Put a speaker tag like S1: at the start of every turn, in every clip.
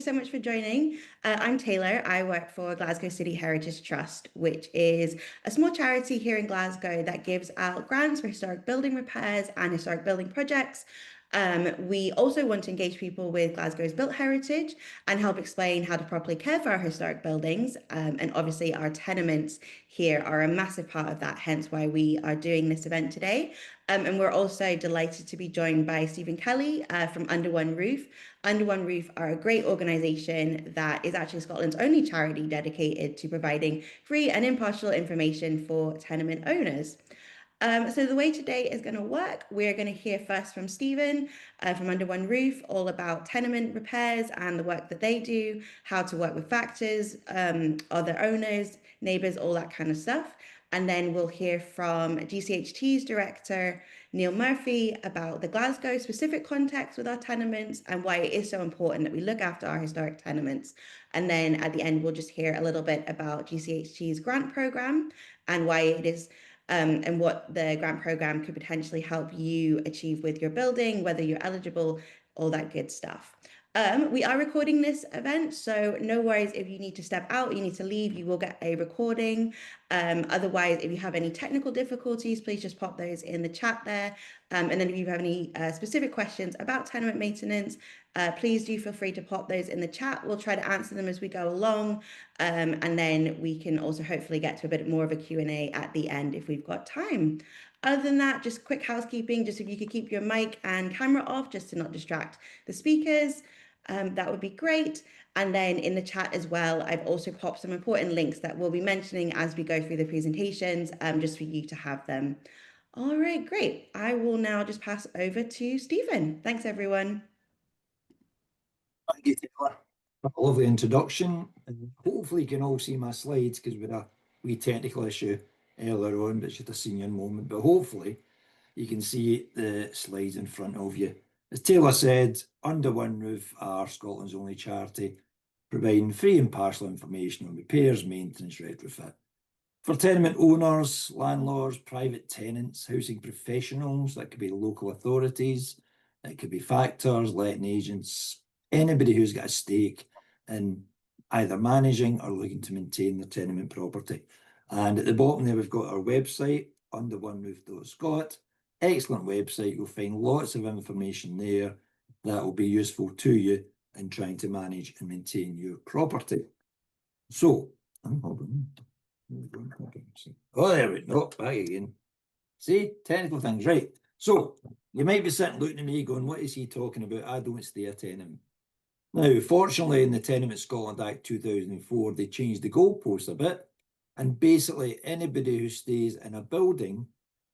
S1: so much for joining. I'm Taylor. I work for Glasgow City Heritage Trust, which is a small charity here in Glasgow that gives out grants for historic building repairs and historic building projects. We also want to engage people with Glasgow's built heritage and help explain how to properly care for our historic buildings. And obviously, our tenements here are a massive part of that, hence why we are doing this event today. And we're also delighted to be joined by Stephen Kelly from Under One Roof. Under One Roof are a great organisation that is actually Scotland's only charity dedicated to providing free and impartial information for tenement owners. So the way today is going to work, we're going to hear first from Stephen from Under One Roof, all about tenement repairs and the work that they do, how to work with factors, other owners, neighbours, all that kind of stuff. And then we'll hear from GCHT's director, Neil Murphy, about the Glasgow specific context with our tenements and why it is so important that we look after our historic tenements. And then at the end, we'll just hear a little bit about GCHT's grant programme and why it is and what the grant program could potentially help you achieve with your building, whether you're eligible, all that good stuff. We are recording this event, so no worries if you need to step out, you need to leave, you will get a recording. Otherwise, if you have any technical difficulties, please just pop those in the chat there. And then if you have any specific questions about tenement maintenance, please do feel free to pop those in the chat. We'll try to answer them as we go along. And then we can also hopefully get to a bit more of a Q&A at the end if we've got time. Other than that, just quick housekeeping, just if you could keep your mic and camera off just to not distract the speakers, that would be great. And then in the chat as well, I've also popped some important links that we'll be mentioning as we go through the presentations, just for you to have them. All right, great. I will now just pass over to Stephen. Thanks, everyone.
S2: Thank you, Taylor. A lovely introduction. And hopefully you can all see my slides because we had a wee technical issue earlier on, but it's just a senior moment. But hopefully you can see the slides in front of you. As Taylor said, Under One Roof are Scotland's only charity providing free and impartial information on repairs, maintenance, retrofit. For tenement owners, landlords, private tenants, housing professionals, that could be local authorities, it could be factors, letting agents, anybody who's got a stake in either managing or looking to maintain their tenement property. And at the bottom there, we've got our website, underoneroof.scot. Excellent website. You'll find lots of information there that will be useful to you in trying to manage and maintain your property. So, oh, there we go, back again. See, technical things, right. So, you might be sitting looking at me going, what is he talking about? I don't stay a tenement. Now, fortunately, in the Tenement Scotland Act 2004, they changed the goalposts a bit. And basically, anybody who stays in a building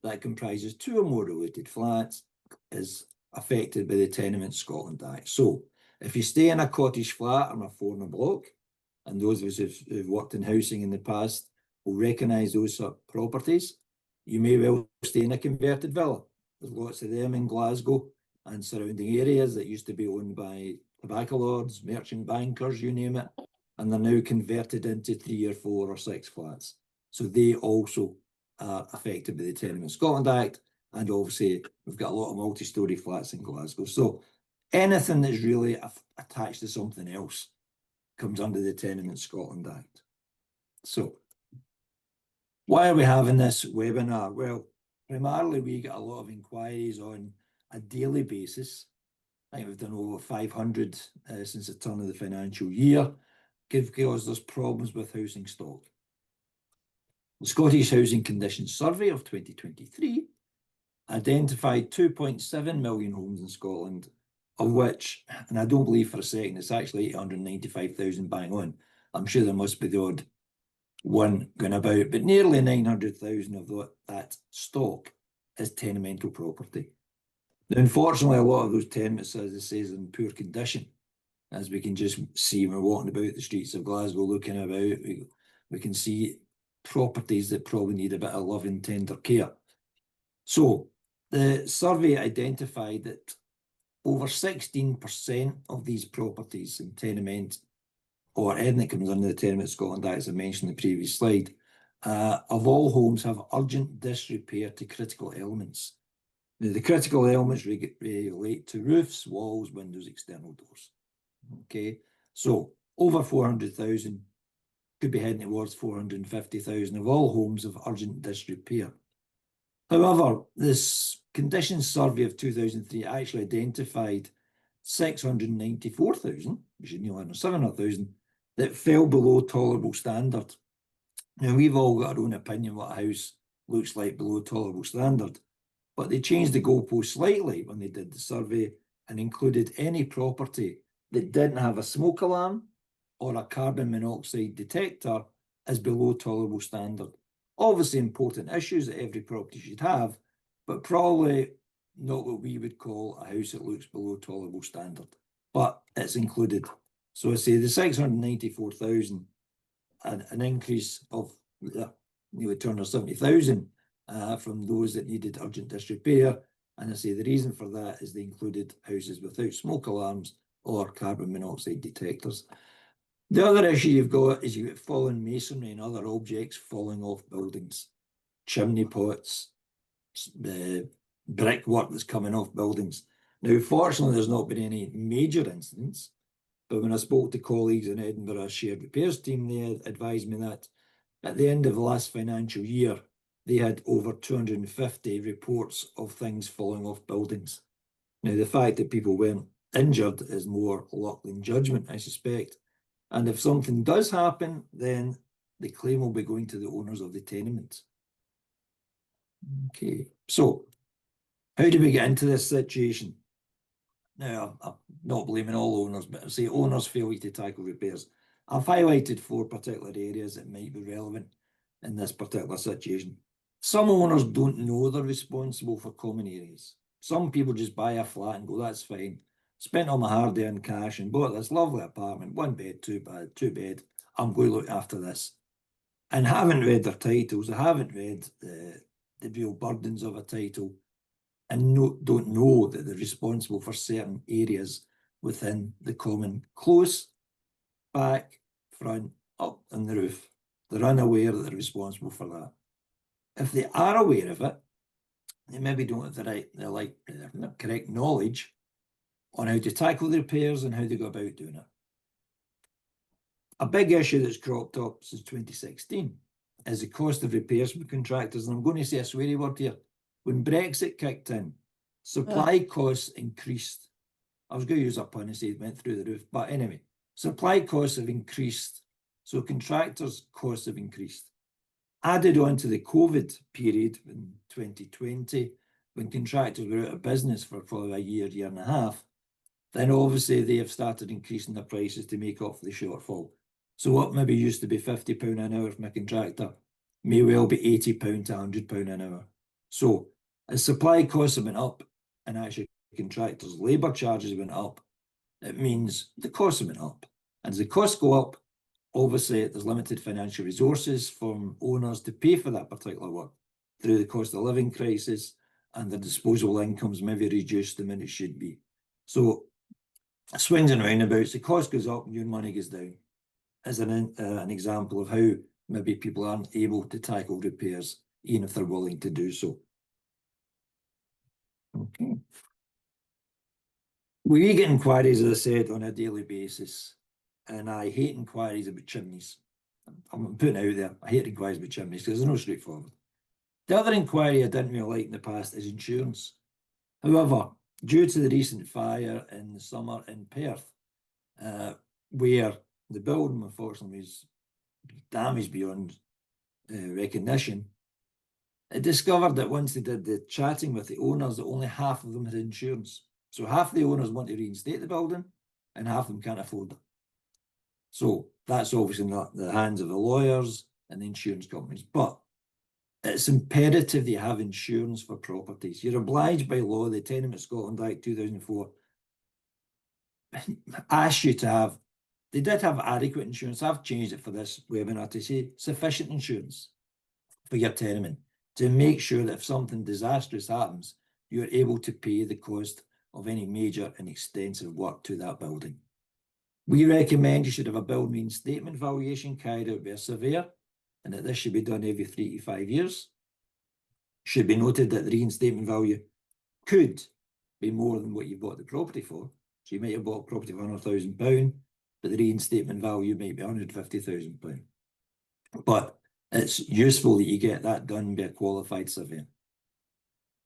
S2: that comprises two or more related flats is affected by the Tenement Scotland Act. So, if you stay in a cottage flat or a four-in a block, and those of us who've worked in housing in the past will recognise those sort of properties, you may well stay in a converted villa. There's lots of them in Glasgow and surrounding areas that used to be owned by tobacco lords, merchant bankers, you name it, and they're now converted into 3 or 4 or 6 flats. So they also are affected by the Tenement Scotland Act, and obviously we've got a lot of multi-storey flats in Glasgow. So anything that's really attached to something else comes under the Tenement Scotland Act. So why are we having this webinar? Well, primarily we get a lot of inquiries on a daily basis. I think we've done over 500 since the turn of the financial year, because there's problems with housing stock. The Scottish Housing Conditions Survey of 2023 identified 2.7 million homes in Scotland, of which, and I don't believe for a second, it's actually 895,000 bang on. I'm sure there must be the odd one going about, but nearly 900,000 of that stock is tenemental property. Now, unfortunately, a lot of those tenements, as it says, in poor condition, as we can just see when we're walking about the streets of Glasgow, looking about, we can see properties that probably need a bit of love and tender care. So the survey identified that over 16% of these properties in tenement, or anything that comes under the Tenement Scotland Act, as I mentioned in the previous slide, of all homes have urgent disrepair to critical elements. Now, the critical elements relate to roofs, walls, windows, external doors. Okay, So over 400,000 could be heading towards 450,000 of all homes of urgent disrepair. However, this conditions survey of 2003 actually identified 694,000, which is nearly 700,000, that fell below tolerable standard. Now, we've all got our own opinion what a house looks like below tolerable standard, but they changed the goalpost slightly when they did the survey and included any property that didn't have a smoke alarm or a carbon monoxide detector as below tolerable standard. Obviously important issues that every property should have, but probably not what we would call a house that looks below tolerable standard, but it's included. So I say the 694,000, an increase of nearly 270,000 from those that needed urgent disrepair. And I say the reason for that is they included houses without smoke alarms or carbon monoxide detectors. The other issue you've got is you've got fallen masonry and other objects falling off buildings, chimney pots, the brickwork that's coming off buildings. Now, fortunately, there's not been any major incidents, but when I spoke to colleagues in Edinburgh shared repairs team, they advised me that at the end of the last financial year, they had over 250 reports of things falling off buildings. Now, the fact that people weren't injured is more luck than judgment, I suspect. And if something does happen, then the claim will be going to the owners of the tenement. Okay, so how do we get into this situation? Now, I'm not blaming all owners, but I say owners failure to tackle repairs. I've highlighted 4 particular areas that might be relevant in this particular situation. Some owners don't know they're responsible for common areas. Some people just buy a flat and go, that's fine. Spent all my hard-earned cash and bought this lovely apartment, 1 bed, 2 bed. I'm going to look after this. And haven't read their titles, I haven't read the real burdens of a title, and don't know that they're responsible for certain areas within the common, close, back, front, up, and the roof. They're unaware that they're responsible for that. If they are aware of it, they maybe don't have the correct knowledge on how to tackle the repairs and how to go about doing it. A big issue that's cropped up since 2016 is the cost of repairs from contractors. And I'm going to say a sweary word here. When Brexit kicked in, supply costs increased. I was going to use a pun and say it went through the roof, but anyway, supply costs have increased. So contractors' costs have increased. Added on to the COVID period in 2020, when contractors were out of business for probably a year and a half, then obviously they have started increasing their prices to make up for the shortfall. So what maybe used to be £50 an hour from a contractor may well be £80 to £100 an hour. So as supply costs have went up and actually contractors' labour charges went up, it means the costs have went up. And as the costs go up, obviously there's limited financial resources from owners to pay for that particular work through the cost of living crisis, and their disposable incomes maybe reduced the minute it should be. So swings and roundabouts, the cost goes up and your money goes down, as an example of how maybe people aren't able to tackle repairs, even if they're willing to do so. Okay. We get inquiries, as I said, on a daily basis, and I hate inquiries about chimneys. I'm putting it out there. I hate inquiries about chimneys because there's no straightforward. The other inquiry I didn't really like in the past is insurance. However, due to the recent fire in the summer in Perth, where the building unfortunately was damaged beyond recognition, it discovered that once they did the chatting with the owners, that only half of them had insurance. So half the owners want to reinstate the building and half of them can't afford it. So that's obviously not the hands of the lawyers and the insurance companies, but it's imperative that you have insurance for properties. You're obliged by law, the Tenement Scotland Act 2004 asks you to have, they did have adequate insurance. I've changed it for this webinar to say sufficient insurance for your tenement to make sure that if something disastrous happens, you're able to pay the cost of any major and extensive work to that building. We recommend you should have a building reinstatement valuation carried out by a surveyor, and that this should be done every 3 to 5 years. Should be noted that the reinstatement value could be more than what you bought the property for. So you might have bought a property for £100,000, but but the reinstatement value might be £150,000. But it's useful that you get that done by a qualified surveyor.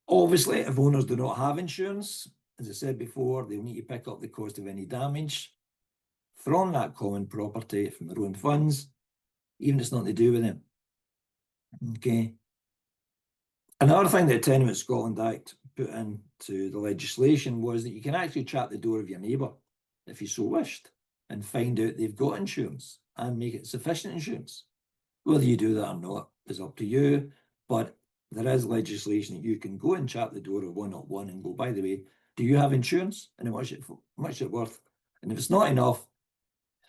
S2: Obviously, if owners do not have insurance, as I said before, they'll need to pick up the cost of any damage from that common property from their own funds, even if it's nothing to do with them. Okay. Another thing that the Tenement Scotland Act put into the legislation was that you can actually trap the door of your neighbour if you so wished and find out they've got insurance and make it sufficient insurance. Whether you do that or not is up to you, but there is legislation that you can go and trap the door of 101 and go, by the way, do you have insurance? And how much is it worth? And if it's not enough,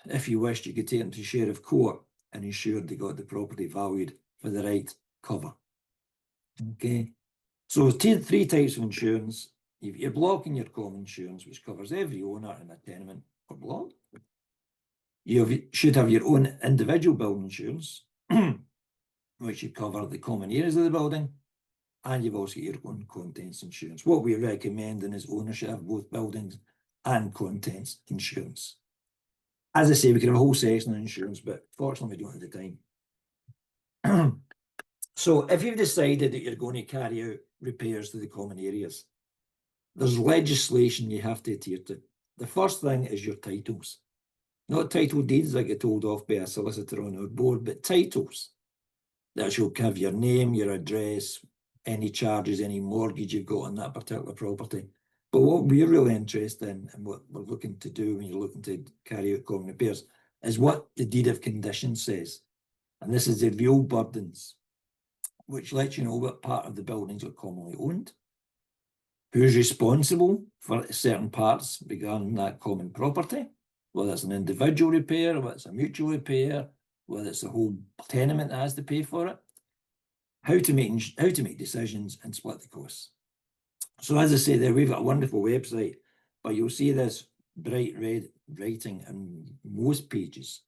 S2: if you wished, you could take them to sheriff court and ensure they got the property valued for the right cover. Okay, so three types of insurance. You've your block and your common insurance, which covers every owner in a tenement or block. You should have your own individual building insurance, which should cover the common areas of the building, and you've also got your own contents insurance. What we're recommending is ownership of both buildings and contents insurance. As I say, we could have a whole section on insurance, but fortunately we don't have the time. So if you've decided that you're going to carry out repairs to the common areas, there's legislation you have to adhere to. The first thing is your titles. Not title deeds that get told off by a solicitor on our board, but titles that shall give your name, your address, any charges, any mortgage you've got on that particular property. But what we're really interested in and what we're looking to do when you're looking to carry out common repairs is what the deed of condition says. And this is the real burdens, which lets you know what part of the buildings are commonly owned, who's responsible for certain parts regarding that common property, whether it's an individual repair, whether it's a mutual repair, whether it's the whole tenement that has to pay for it, how to make decisions and split the costs. So as I say there, we've got a wonderful website, but you'll see this bright red writing in most pages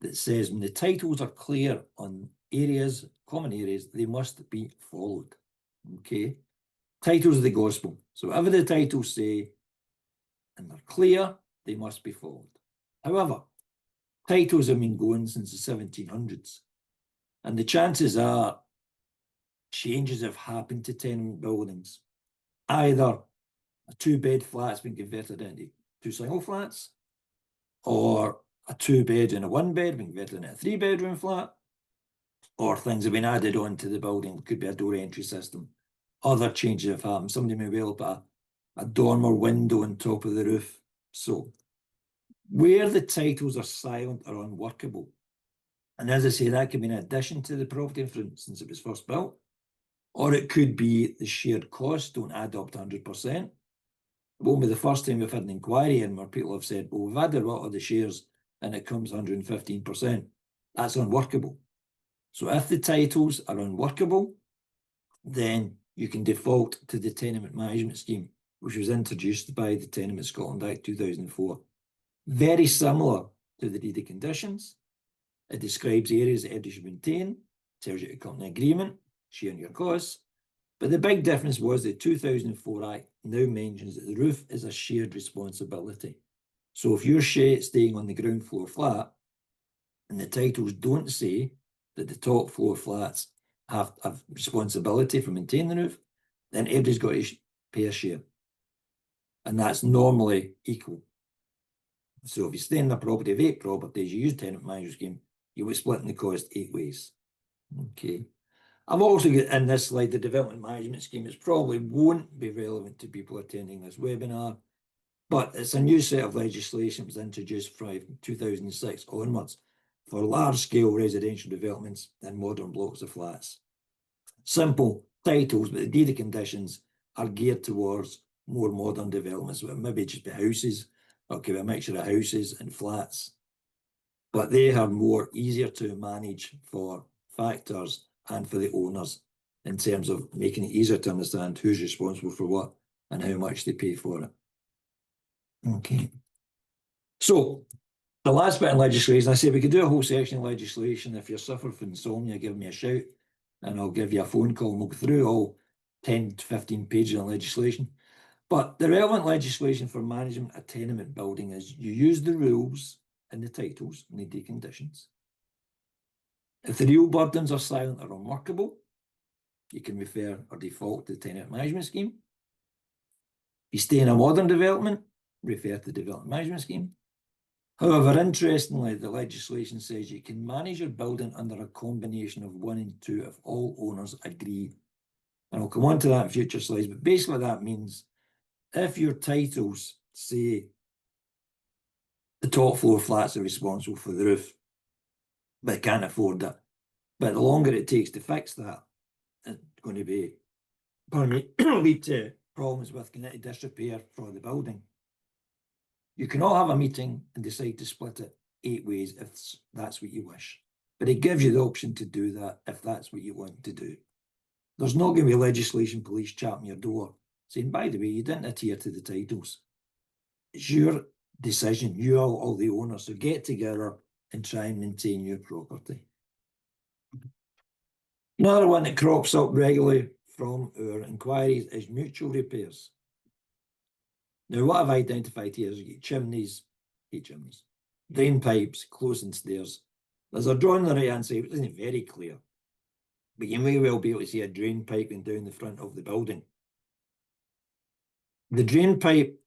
S2: that says when the titles are clear on areas, common areas, they must be followed. Okay, titles of the gospel. So whatever the titles say, and they're clear, they must be followed. However, titles have been going since the 1700s, and the chances are changes have happened to tenement buildings. Either a two-bed flat's been converted into two single flats, or a two-bed and a one-bed been converted into a three-bedroom flat, or things have been added on to the building. It could be a door entry system. Other changes have happened. Somebody may well put a dormer window on top of the roof. So where the titles are silent or unworkable, and as I say, that could be in addition to the property, for instance, it was first built, or it could be the shared costs don't add up to 100%. It won't be the first time we've had an inquiry in where people have said, well, we've added a lot of the shares and it comes 115%. That's unworkable. So if the titles are unworkable, then you can default to the Tenement Management Scheme, which was introduced by the Tenement Scotland Act 2004. Very similar to the deed of conditions. It describes areas that everybody should maintain, tells you to come to an agreement, sharing your costs. But the big difference was the 2004 Act now mentions that the roof is a shared responsibility. So if you're staying on the ground floor flat and the titles don't say that the top floor flats have responsibility for maintaining the roof, then everybody's got to pay a share. And that's normally equal. So if you stay in the property of 8 properties, you use tenant management scheme, you will split the cost 8 ways. Okay. I've also got in this slide the development management scheme. It probably won't be relevant to people attending this webinar, but it's a new set of legislation that was introduced from 2006 onwards for large-scale residential developments and modern blocks of flats. Simple titles, but the deed of conditions are geared towards more modern developments, maybe just the houses, or could be a mixture of houses and flats. But they are more easier to manage for factors and for the owners in terms of making it easier to understand who's responsible for what and how much they pay for it. Okay. So the last bit in legislation, I say we could do a whole section of legislation. If you're suffering from insomnia, give me a shout and I'll give you a phone call and we'll go through all 10 to 15 pages of legislation. But the relevant legislation for management a tenement building is you use the rules in the titles and the deconditions. If the real burdens are silent or unworkable, you can refer or default to the tenant management scheme. If you stay in a modern development, refer to the development management scheme. However, interestingly, the legislation says you can manage your building under a combination of 1 and 2 if all owners agree. And I'll come on to that in future slides, but basically that means if your titles say the top floor flats are responsible for the roof, but they can't afford it, but the longer it takes to fix that, it's going to be, lead to problems with kinetic disrepair for the building. You can all have a meeting and decide to split it 8 ways if that's what you wish. But it gives you the option to do that if that's what you want to do. There's not going to be legislation police chapping your door saying, by the way, you didn't adhere to the titles. It's your decision, you all the owners, so get together and try and maintain your property. Another one that crops up regularly from our inquiries is mutual repairs. Now, what I've identified here is you get chimneys, drain pipes, closing stairs. There's a drawing on the right-hand side, which isn't very clear, but you may well be able to see a drain pipe going down the front of the building. The drain pipe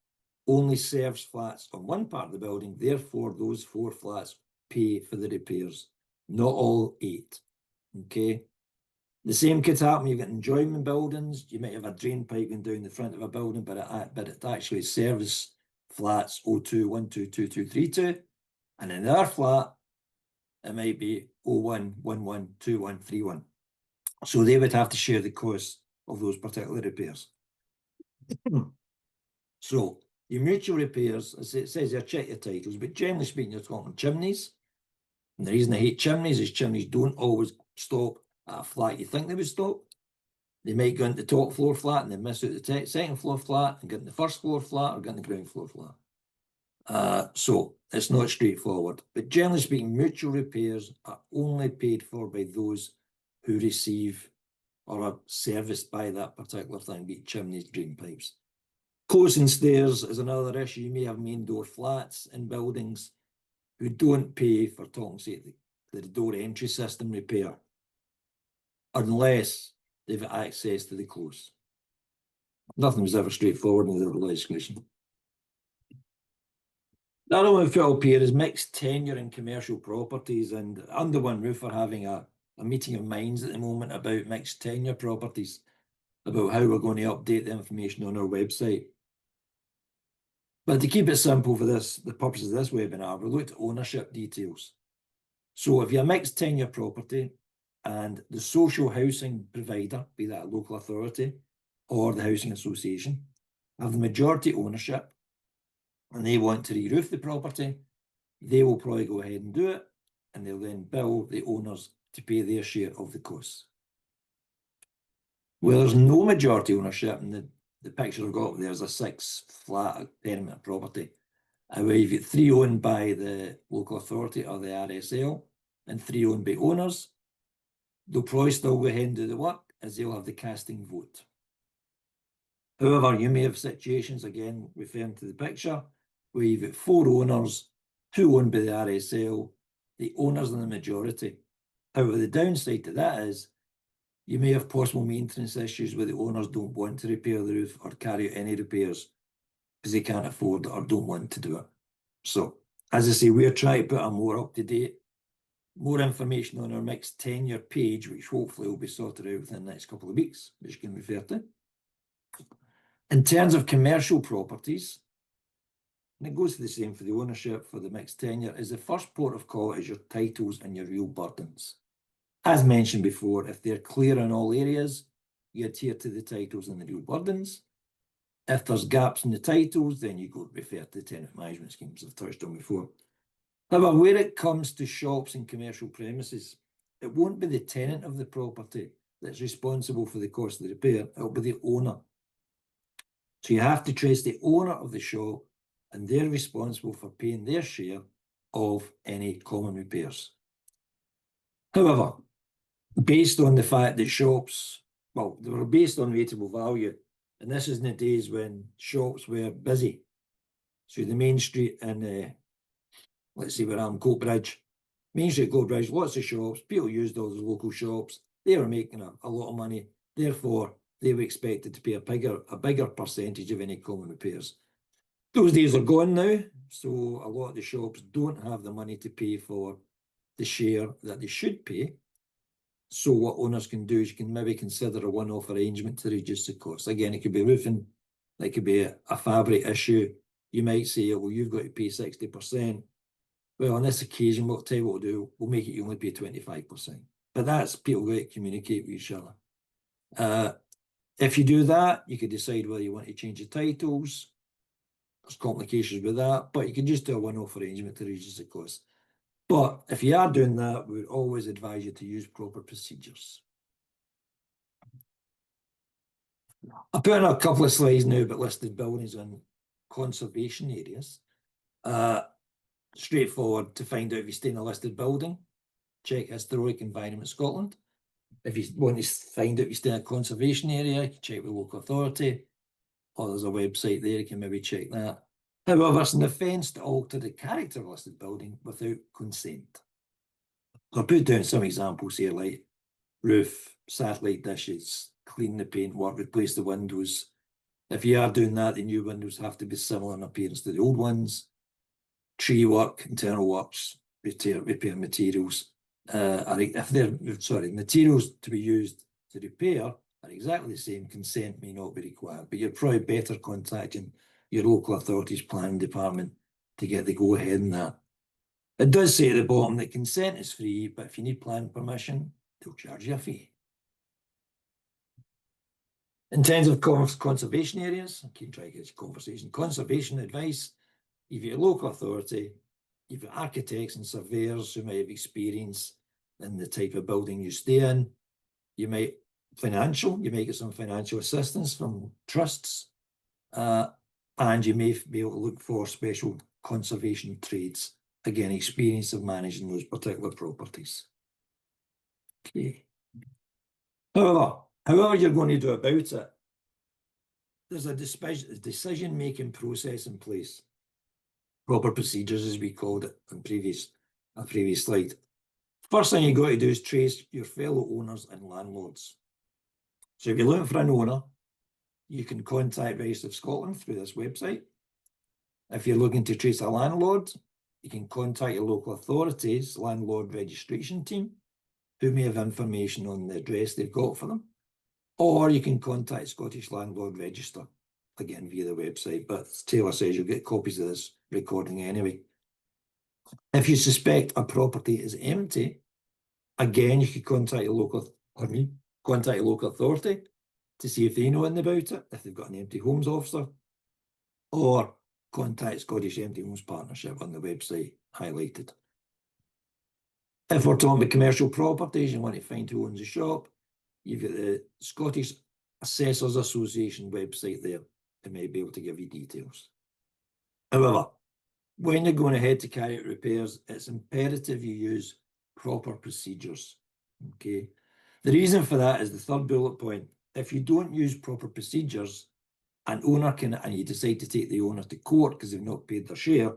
S2: only serves flats on one part of the building, therefore those 4 flats pay for the repairs, not all 8, okay? The same could happen, you've got enjoyment buildings, you might have a drain pipe going down the front of a building, but it actually serves flats 02, 12, 22, 32, and in their flat, it might be 01, 11, 21, 31. So they would have to share the cost of those particular repairs. So, your mutual repairs, as it says here, check your titles, but generally speaking, you're talking chimneys. And the reason I hate chimneys is chimneys don't always stop at a flat you think they would stop. They might go into the top floor flat and then miss out the second floor flat and get in the first floor flat or get in the ground floor flat. So it's not straightforward. But generally speaking, mutual repairs are only paid for by those who receive or are serviced by that particular thing, be it chimneys, drain pipes. Closing stairs is another issue. You may have main door flats in buildings who don't pay for, say, the door entry system repair unless they've got access to the close. Nothing was ever straightforward in the legislation. The other one we put up here is mixed tenure in commercial properties, and Under One Roof are having a meeting of minds at the moment about mixed tenure properties, about how we're going to update the information on our website. But to keep it simple for this, the purpose of this webinar, we looked at ownership details. So if you're a mixed tenure property and the social housing provider, be that a local authority or the housing association, have the majority ownership and they want to re-roof the property, they will probably go ahead and do it, and they'll then bill the owners to pay their share of the costs. Where there's no majority ownership, and the picture I've got there is a 6-flat tenement property, where you've got 3 owned by the local authority or the RSL and 3 owned by owners, they'll probably still go ahead and do the work, as they'll have the casting vote. However, you may have situations, again, referring to the picture, where you've got 4 owners, 2 owned by the RSL, the owners are the majority. However, the downside to that is you may have possible maintenance issues where the owners don't want to repair the roof or carry out any repairs because they can't afford it or don't want to do it. So, as I say, we're trying to put a more up-to-date, more information on our mixed tenure page, which hopefully will be sorted out within the next couple of weeks, which you can refer to. In terms of commercial properties, and it goes to the same for the ownership, for the mixed tenure, is the first port of call is your titles and your real burdens. As mentioned before, if they're clear in all areas, you adhere to the titles and the real burdens. If there's gaps in the titles, then you go refer to the tenant management schemes I've touched on before. However, where it comes to shops and commercial premises, it won't be the tenant of the property that's responsible for the cost of the repair, it'll be the owner. So you have to trace the owner of the shop, and they're responsible for paying their share of any common repairs. However, based on the fact that shops, well, they were based on rateable value, and this is in the days when shops were busy. So the main street in let's say where I'm, Coatbridge, Main Street, Coatbridge, lots of shops, people used all those local shops, they were making a lot of money, therefore they were expected to pay a bigger percentage of any common repairs. Those days are gone now, so a lot of the shops don't have the money to pay for the share that they should pay. So what owners can do is you can maybe consider a one-off arrangement to reduce the cost. Again, it could be roofing, it could be a fabric issue. You might say, well, you've got to pay 60%. Well, on this occasion, we'll tell you what we'll do. We'll make it you only pay 25%. But that's people got to communicate with each other. If you do that, you could decide whether you want to change the titles. There's complications with that, but you can just do a one-off arrangement to reduce the cost. But if you are doing that, we would always advise you to use proper procedures. I put in a couple of slides now about listed buildings and conservation areas. Straightforward to find out if you stay in a listed building. Check Historic Environment Scotland. If you want to find out if you stay in a conservation area, you can check with local authority, or there's a website there, you can maybe check that. However, it's an offence to alter the character of a listed building without consent. So I put down some examples here, like roof, satellite dishes, clean the paintwork, replace the windows. If you are doing that, the new windows have to be similar in appearance to the old ones. Tree work, internal works, repair materials. Materials to be used to repair are exactly the same, consent may not be required, but you're probably better contacting your local authorities planning department to get the go ahead in that. It does say at the bottom that consent is free, but if you need planning permission, they'll charge you a fee. In terms of conservation areas, I keep trying to get conversation, conservation advice, you've got your local authority, you've got architects and surveyors who might have experience in the type of building you stay in. You might get some financial assistance from trusts, and you may be able to look for special conservation trades. Again, experience of managing those particular properties. Okay. However you're going to do about it, there's a decision-making process in place. Proper procedures, as we called it in a previous slide. First thing you got to do is trace your fellow owners and landlords. So if you're looking for an owner, you can contact Register of Scotland through this website. If you're looking to trace a landlord, you can contact your local authorities, landlord registration team, who may have information on the address they've got for them. Or you can contact Scottish Landlord Register, again via the website, but as Taylor says, you'll get copies of this recording anyway. If you suspect a property is empty, again, you could contact your local authority to see if they know anything about it, if they've got an empty homes officer, or contact Scottish Empty Homes Partnership on the website highlighted. If we're talking about commercial properties, you want to find who owns the shop, you've got the Scottish Assessors Association website there. They may be able to give you details. However, when you're going ahead to carry out repairs, it's imperative you use proper procedures. Okay. The reason for that is the third bullet point. If you don't use proper procedures, and you decide to take the owner to court because they've not paid their share,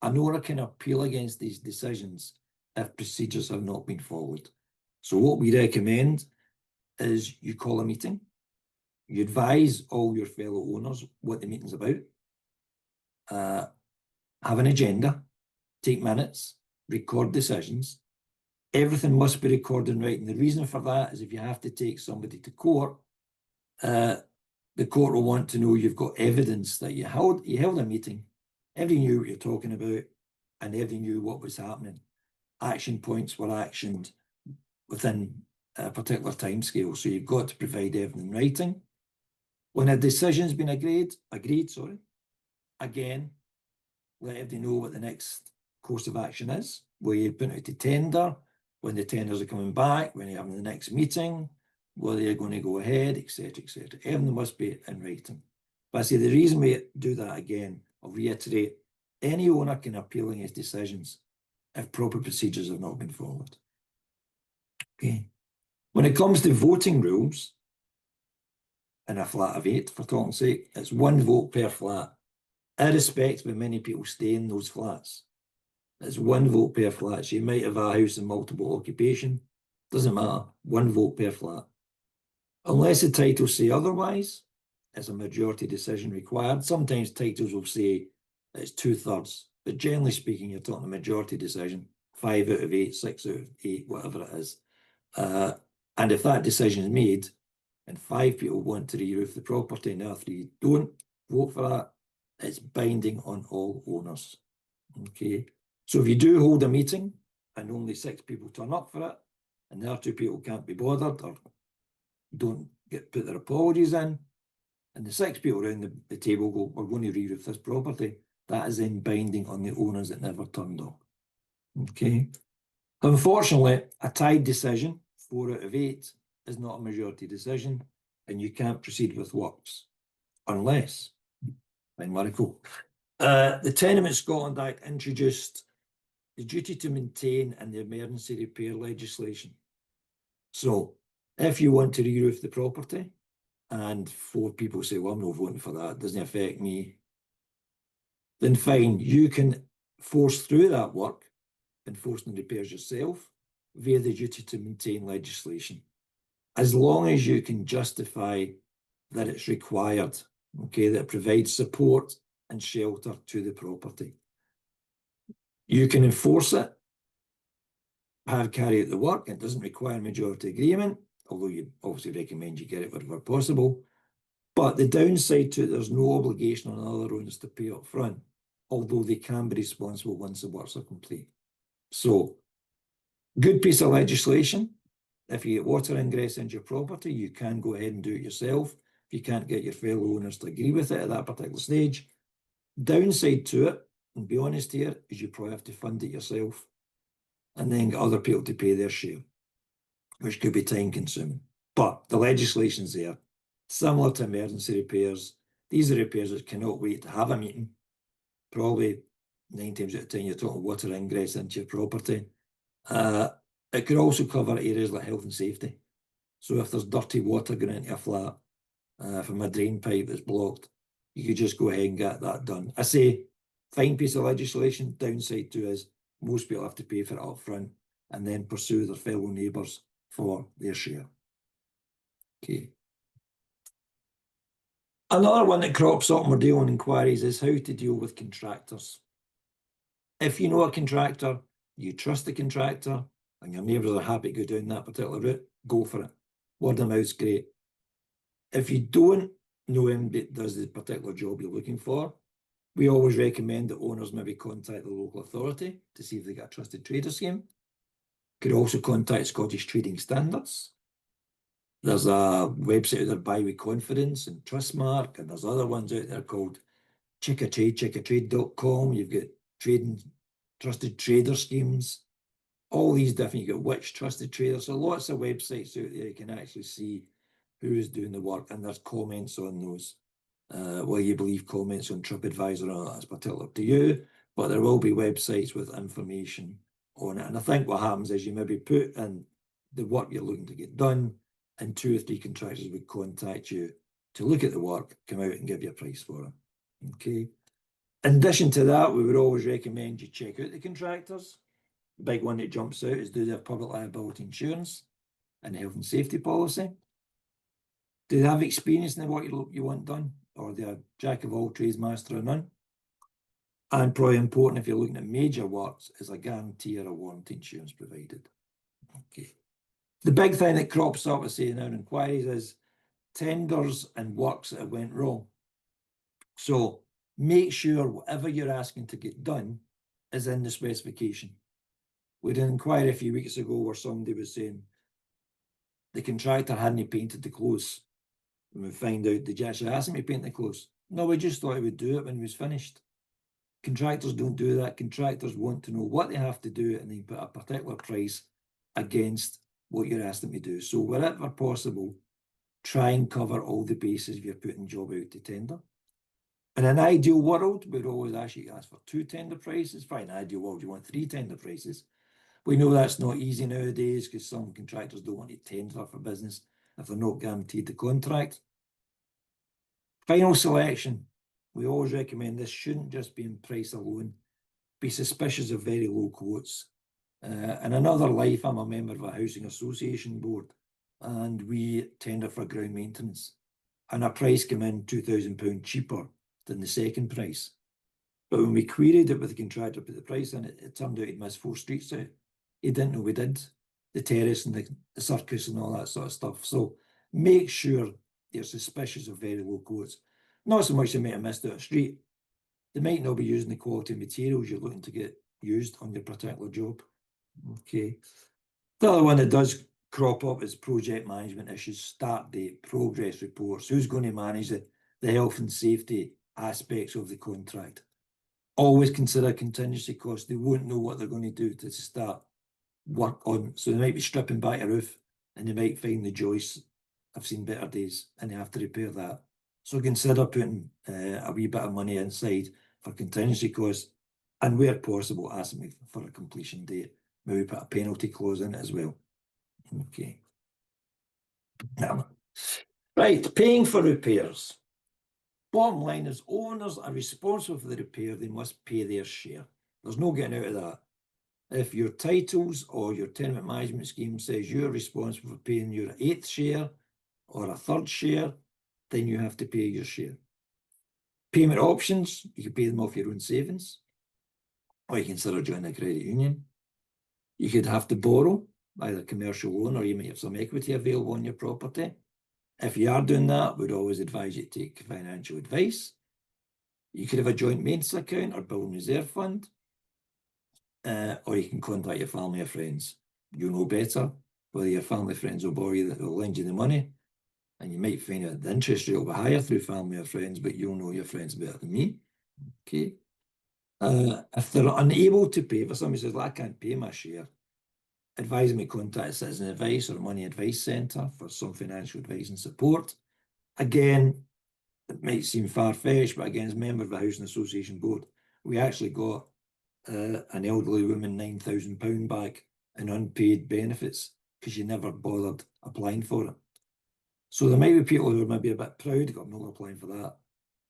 S2: an owner can appeal against these decisions if procedures have not been followed. So what we recommend is you call a meeting, you advise all your fellow owners what the meeting's about, have an agenda, take minutes, record decisions. Everything must be recorded in writing. The reason for that is if you have to take somebody to court, the court will want to know you've got evidence that you held a meeting, everybody knew what you're talking about, and everybody knew what was happening. Action points were actioned within a particular time scale, so you've got to provide everything in writing. When a decision's been agreed, again, let everybody know what the next course of action is, where you put out to tender, when the tenders are coming back, when you're having the next meeting, whether you're going to go ahead, etc., etc. Everything must be in writing. But I say the reason we do that again, I'll reiterate, any owner can appeal against decisions if proper procedures have not been followed. Okay. When it comes to voting rules, in a flat of 8, for talking's sake, it's 1 vote per flat, irrespective of how many people stay in those flats. It's 1 vote per flat. So you might have a house in multiple occupation. Doesn't matter. 1 vote per flat. Unless the titles say otherwise, it's a majority decision required. Sometimes titles will say it's 2/3, but generally speaking, you're talking a majority decision, 5 out of 8, 6 out of 8, whatever it is. And if that decision is made and 5 people want to re-roof the property and the other 3 don't vote for that, it's binding on all owners. Okay. So if you do hold a meeting and only 6 people turn up for it, and the other 2 people can't be bothered or don't put their apologies in, and the 6 people around the table go, we're going to re-roof this property, that is then binding on the owners that never turned up. Okay. Unfortunately, a tied decision, 4 out of 8, is not a majority decision, and you can't proceed with works unless, fine, Marico. The Tenement Scotland Act introduced the duty to maintain and the emergency repair legislation. So, if you want to re-roof the property, and 4 people say, well, I'm not voting for that, it doesn't affect me, then fine, you can force through that work, enforcing repairs yourself, via the duty to maintain legislation, as long as you can justify that it's required, okay, that it provides support and shelter to the property. You can enforce it, carry out the work. It doesn't require majority agreement, although you obviously recommend you get it wherever possible. But the downside to it, there's no obligation on other owners to pay up front, although they can be responsible once the works are complete. So, good piece of legislation. If you get water ingress into your property, you can go ahead and do it yourself. If you can't get your fellow owners to agree with it at that particular stage. Downside to it, and be honest here, is you probably have to fund it yourself and then get other people to pay their share, which could be time consuming. But the legislation's there. Similar to emergency repairs, these are repairs that cannot wait to have a meeting. Probably 9 times out of 10, you're talking water ingress into your property. It could also cover areas like health and safety. So if there's dirty water going into a flat from a drain pipe that's blocked, you could just go ahead and get that done. I say, fine piece of legislation. Downside to is most people have to pay for it up front and then pursue their fellow neighbours for their share. Okay. Another one that crops up when we're dealing with inquiries is how to deal with contractors. If you know a contractor, you trust the contractor, and your neighbours are happy to go down that particular route, go for it. Word of mouth's great. If you don't know him that does the particular job you're looking for, we always recommend that owners maybe contact the local authority to see if they got a trusted trader scheme. Could also contact Scottish Trading Standards. There's a website out there, Buy with Confidence and Trustmark, and there's other ones out there called checkatrade.com. You've got trading trusted trader schemes. All these different, you've got Which Trusted Trader. So lots of websites out there you can actually see who is doing the work, and there's comments on those. Well, you believe comments on TripAdvisor or that's particular to you, but there will be websites with information on it. And I think what happens is you maybe put in the work you're looking to get done, and 2 or 3 contractors would contact you to look at the work, come out and give you a price for it. Okay. In addition to that, we would always recommend you check out the contractors. The big one that jumps out is, do they have public liability insurance and health and safety policy? Do they have experience in what you want done? Or are they a jack of all trades, master of none? And probably important if you're looking at major works, is a guarantee or a warranty insurance provided. Okay. The big thing that crops up, I say in our inquiries, is tenders and works that went wrong. So make sure whatever you're asking to get done is in the specification. We had an inquiry a few weeks ago where somebody was saying the contractor hadn't painted the close. And we find out, did you actually ask him to paint the close? No, we just thought he would do it when he was finished. Contractors don't do that. Contractors want to know what they have to do and then put a particular price against what you're asking them to do. So wherever possible, try and cover all the bases if you're putting job out to tender. In an ideal world, we'd always actually ask for 2 tender prices. For an ideal world, you want 3 tender prices. We know that's not easy nowadays because some contractors don't want to tender for business if they're not guaranteed the contract. Final selection. We always recommend this shouldn't just be in price alone. be suspicious of very low quotes. In another life, I'm a member of a housing association board, and we tender for ground maintenance. And our price came in £2,000 cheaper than the second price. But when we queried it with the contractor, put the price in, it turned out he'd missed 4 streets out. He didn't know we did. The terrace and the circus and all that sort of stuff. So make sure you're suspicious of very low quotes. Not so much they might have missed out a street. They might not be using the quality materials you're looking to get used on your particular job. Okay. The other one that does crop up is project management issues, start date, progress reports. Who's going to manage the health and safety aspects of the contract? Always consider contingency costs. They won't know what they're going to do to start work on. So they might be stripping back a roof and they might find the joists. I've seen better days and they have to repair that. So consider putting a wee bit of money inside for contingency costs, and where possible, ask me for a completion date. Maybe put a penalty clause in it as well. Okay. Now, right, paying for repairs. Bottom line is owners are responsible for the repair. They must pay their share. There's no getting out of that. If your titles or your tenement management scheme says you're responsible for paying your 1/8 share or a 1/3 share, then you have to pay your share. Payment options, you can pay them off your own savings, or you consider joining a credit union. You could have to borrow, either commercial loan, or you may have some equity available on your property. If you are doing that, we'd always advise you to take financial advice. You could have a joint maintenance account or building reserve fund, or you can contact your family or friends. You know better whether your family friends will borrow you, that will lend you the money, and you might find out the interest rate will be higher through family or friends, but you'll know your friends better than me. Okay. If they're unable to pay, if somebody says, well, I can't pay my share, advise them to contact Citizen Advice or Money Advice Centre for some financial advice and support. Again, it might seem far-fetched, but again, as a member of the Housing Association Board, we actually got an elderly woman £9,000 back in unpaid benefits because she never bothered applying for it. So there might be people who are maybe a bit proud, I'm not applying for that.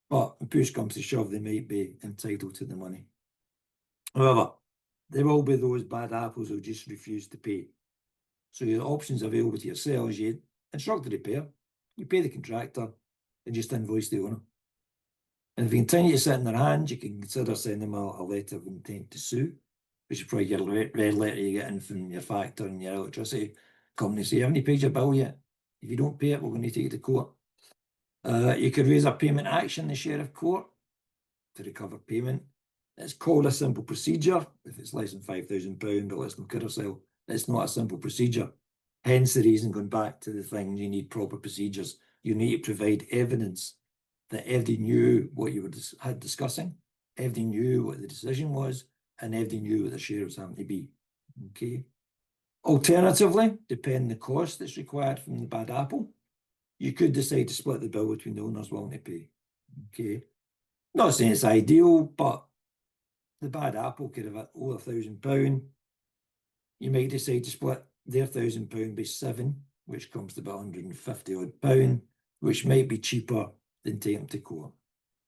S2: But when push comes to shove, they might be entitled to the money. However, there will be those bad apples who just refuse to pay. So your options available to yourselves, you instruct the repair, you pay the contractor, and just invoice the owner. And if you continue to sit in their hands, you can consider sending them a letter of intent to sue, which is probably your red letter you get in from your factor and your electricity company. So you haven't paid your bill yet. If you don't pay it, we're going to take it to court. You could raise a payment action in the Sheriff Court to recover payment. It's called a simple procedure if it's less than £5,000, but less than carousel. It's not a simple procedure. Hence the reason, going back to the thing, you need proper procedures. You need to provide evidence that everybody knew what you were discussing, everybody knew what the decision was, and everybody knew what the share was having to be. Okay. Alternatively, depending on the cost that's required from the bad apple, you could decide to split the bill between the owners willing to pay. Okay. Not saying it's ideal, but the bad apple could have over £1,000. You might decide to split their £1,000 by 7, which comes to about £150 odd, which might be cheaper than taking them to court.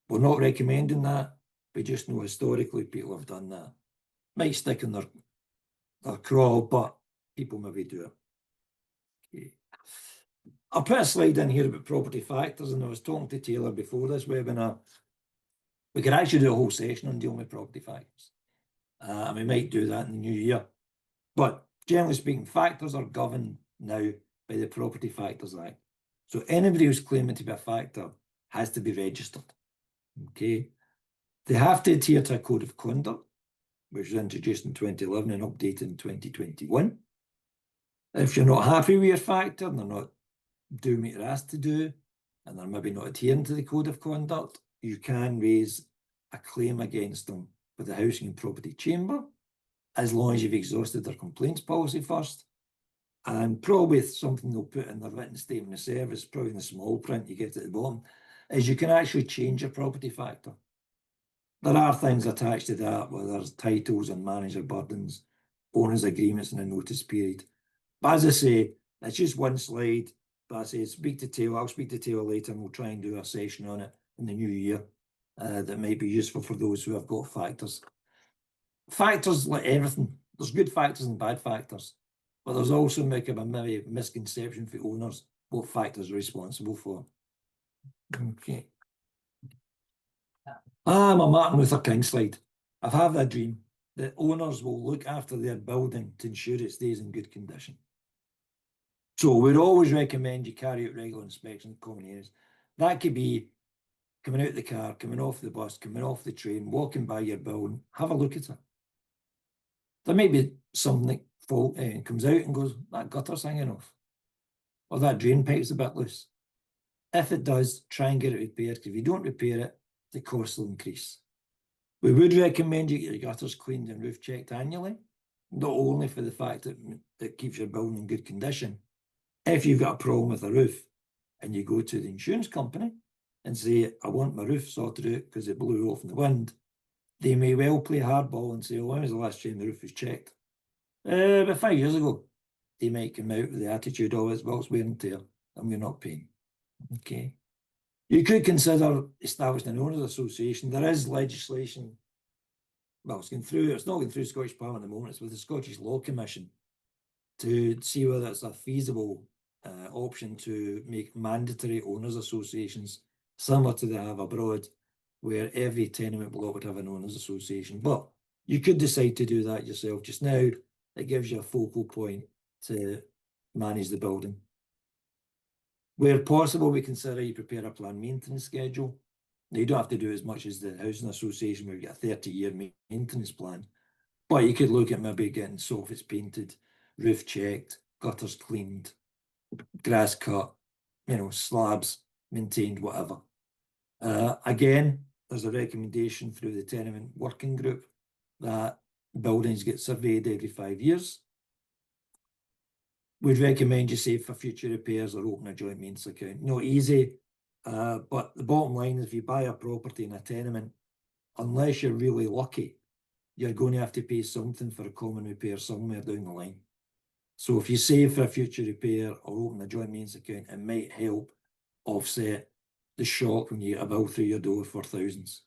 S2: We're not recommending that. We just know historically people have done that. Might stick in their craw, but people maybe do it. Okay. I'll put a slide in here about property factors, and I was talking to Taylor before this webinar. We could actually do a whole session on dealing with property factors. And we might do that in the new year. But generally speaking, factors are governed now by the Property Factors Act. So anybody who's claiming to be a factor has to be registered. Okay. They have to adhere to a code of conduct, which was introduced in 2011 and updated in 2021. If you're not happy with your factor and they're not doing what you're asked to do, and they're maybe not adhering to the code of conduct, you can raise a claim against them with the Housing and Property Chamber, as long as you've exhausted their complaints policy first. And probably something they'll put in their written statement of service, probably in the small print you get at the bottom, is you can actually change your property factor. There are things attached to that, whether there's titles and manager burdens, owners' agreements and a notice period. But as I say, it's just one slide. But I say, speak to Taylor. I'll speak to Taylor later and we'll try and do a session on it in the new year that might be useful for those who have got factors. factors like everything. There's good factors and bad factors, but there's also maybe a misconception for owners what factors are responsible for. Okay. My Martin Luther King slide. I've had a dream that owners will look after their building to ensure it stays in good condition. So we'd always recommend you carry out regular inspections of common areas. That could be coming out the car, coming off the bus, coming off the train, walking by your building, have a look at it. There may be something faulty and comes out and goes, that gutter's hanging off, or that drain pipe's a bit loose. If it does, try and get it repaired, because if you don't repair it, the cost will increase. We would recommend you get your gutters cleaned and roof checked annually, not only for the fact that it keeps your building in good condition. If you've got a problem with a roof and you go to the insurance company and say, I want my roof sorted out because it blew off in the wind, they may well play hardball and say, when was the last time the roof was checked? About 5 years ago. They might come out with the attitude, oh, it's wear and tear, and we're not paying. Okay. You could consider establishing an owners association. There is legislation, well, it's not going through Scottish Parliament at the moment, it's with the Scottish Law Commission to see whether it's a feasible option to make mandatory owners associations similar to they have abroad, where every tenement block would have an owners association. But you could decide to do that yourself. Just now, it gives you a focal point to manage the building. Where possible, we consider you prepare a planned maintenance schedule. Now, you don't have to do as much as the housing association where you get a 30-year maintenance plan, but you could look at maybe getting soffits painted, roof checked, gutters cleaned, grass cut, slabs maintained, whatever. Again, there's a recommendation through the tenement working group that buildings get surveyed every 5 years. We'd recommend you save for future repairs or open a joint maintenance account. Not easy, but the bottom line is if you buy a property in a tenement, unless you're really lucky, you're going to have to pay something for a common repair somewhere down the line. So if you save for a future repair or open a joint maintenance account, it might help offset the shock when you get a bill through your door for thousands.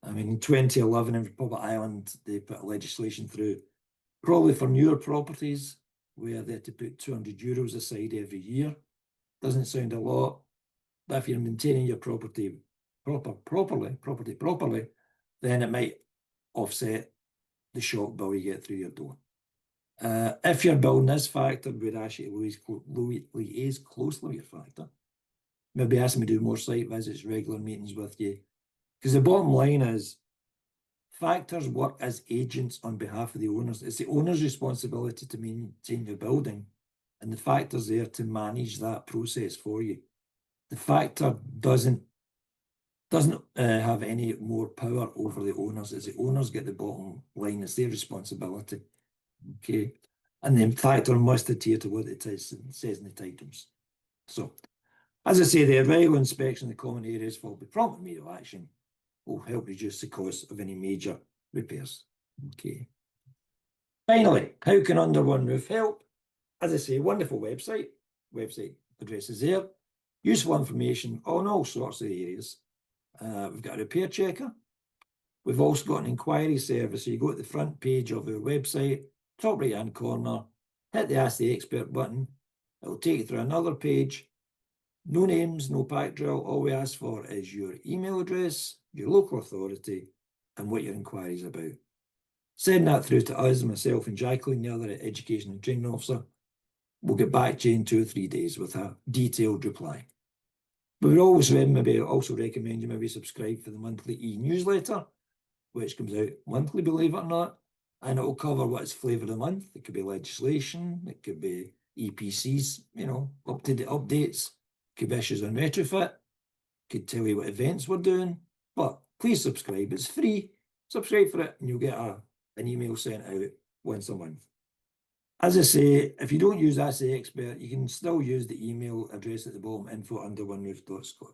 S2: I mean, in 2011 in Republic Island, they put legislation through, probably for newer properties, where they had to put €200 aside every year. Doesn't sound a lot, but if you're maintaining your property properly, then it might offset the shock bill you get through your door. If your building is factored, we'd actually liaise closely with your factor. Maybe ask them to do more site visits, regular meetings with you. Because the bottom line is, factors work as agents on behalf of the owners. It's the owner's responsibility to maintain the building, and the factor's there to manage that process for you. The factor doesn't have any more power over the owners. As the owners get the bottom line, it's their responsibility. Okay, and the factor must adhere to what it says in the titles. So, as I say, the regular inspection of the common areas followed by prompt remedial action will help reduce the cost of any major repairs. Okay. Finally, how can Under One Roof help? As I say, wonderful website address is there, useful information on all sorts of areas. We've got a repair checker. We've also got an inquiry service. So you go to the front page of our website, top right hand corner, hit the Ask the Expert button. It'll take you through another page. No names, no pack drill. All we ask for is your email address, your local authority, and what your inquiry is about. Send that through to us, myself and Jacqueline, the other education and training officer. We'll get back to you in 2 or 3 days with a detailed reply. But we'd always also recommend you maybe subscribe for the monthly e-newsletter, which comes out monthly, believe it or not, and it will cover what is flavour of the month. It could be legislation, it could be EPCs, up-to-date updates, could be issues on retrofit, could tell you what events we're doing. But please subscribe, it's free. Subscribe for it and you'll get an email sent out once a month. As I say, if you don't use Ask the Expert, you can still use the email address at the bottom, info@underoneroof.scot.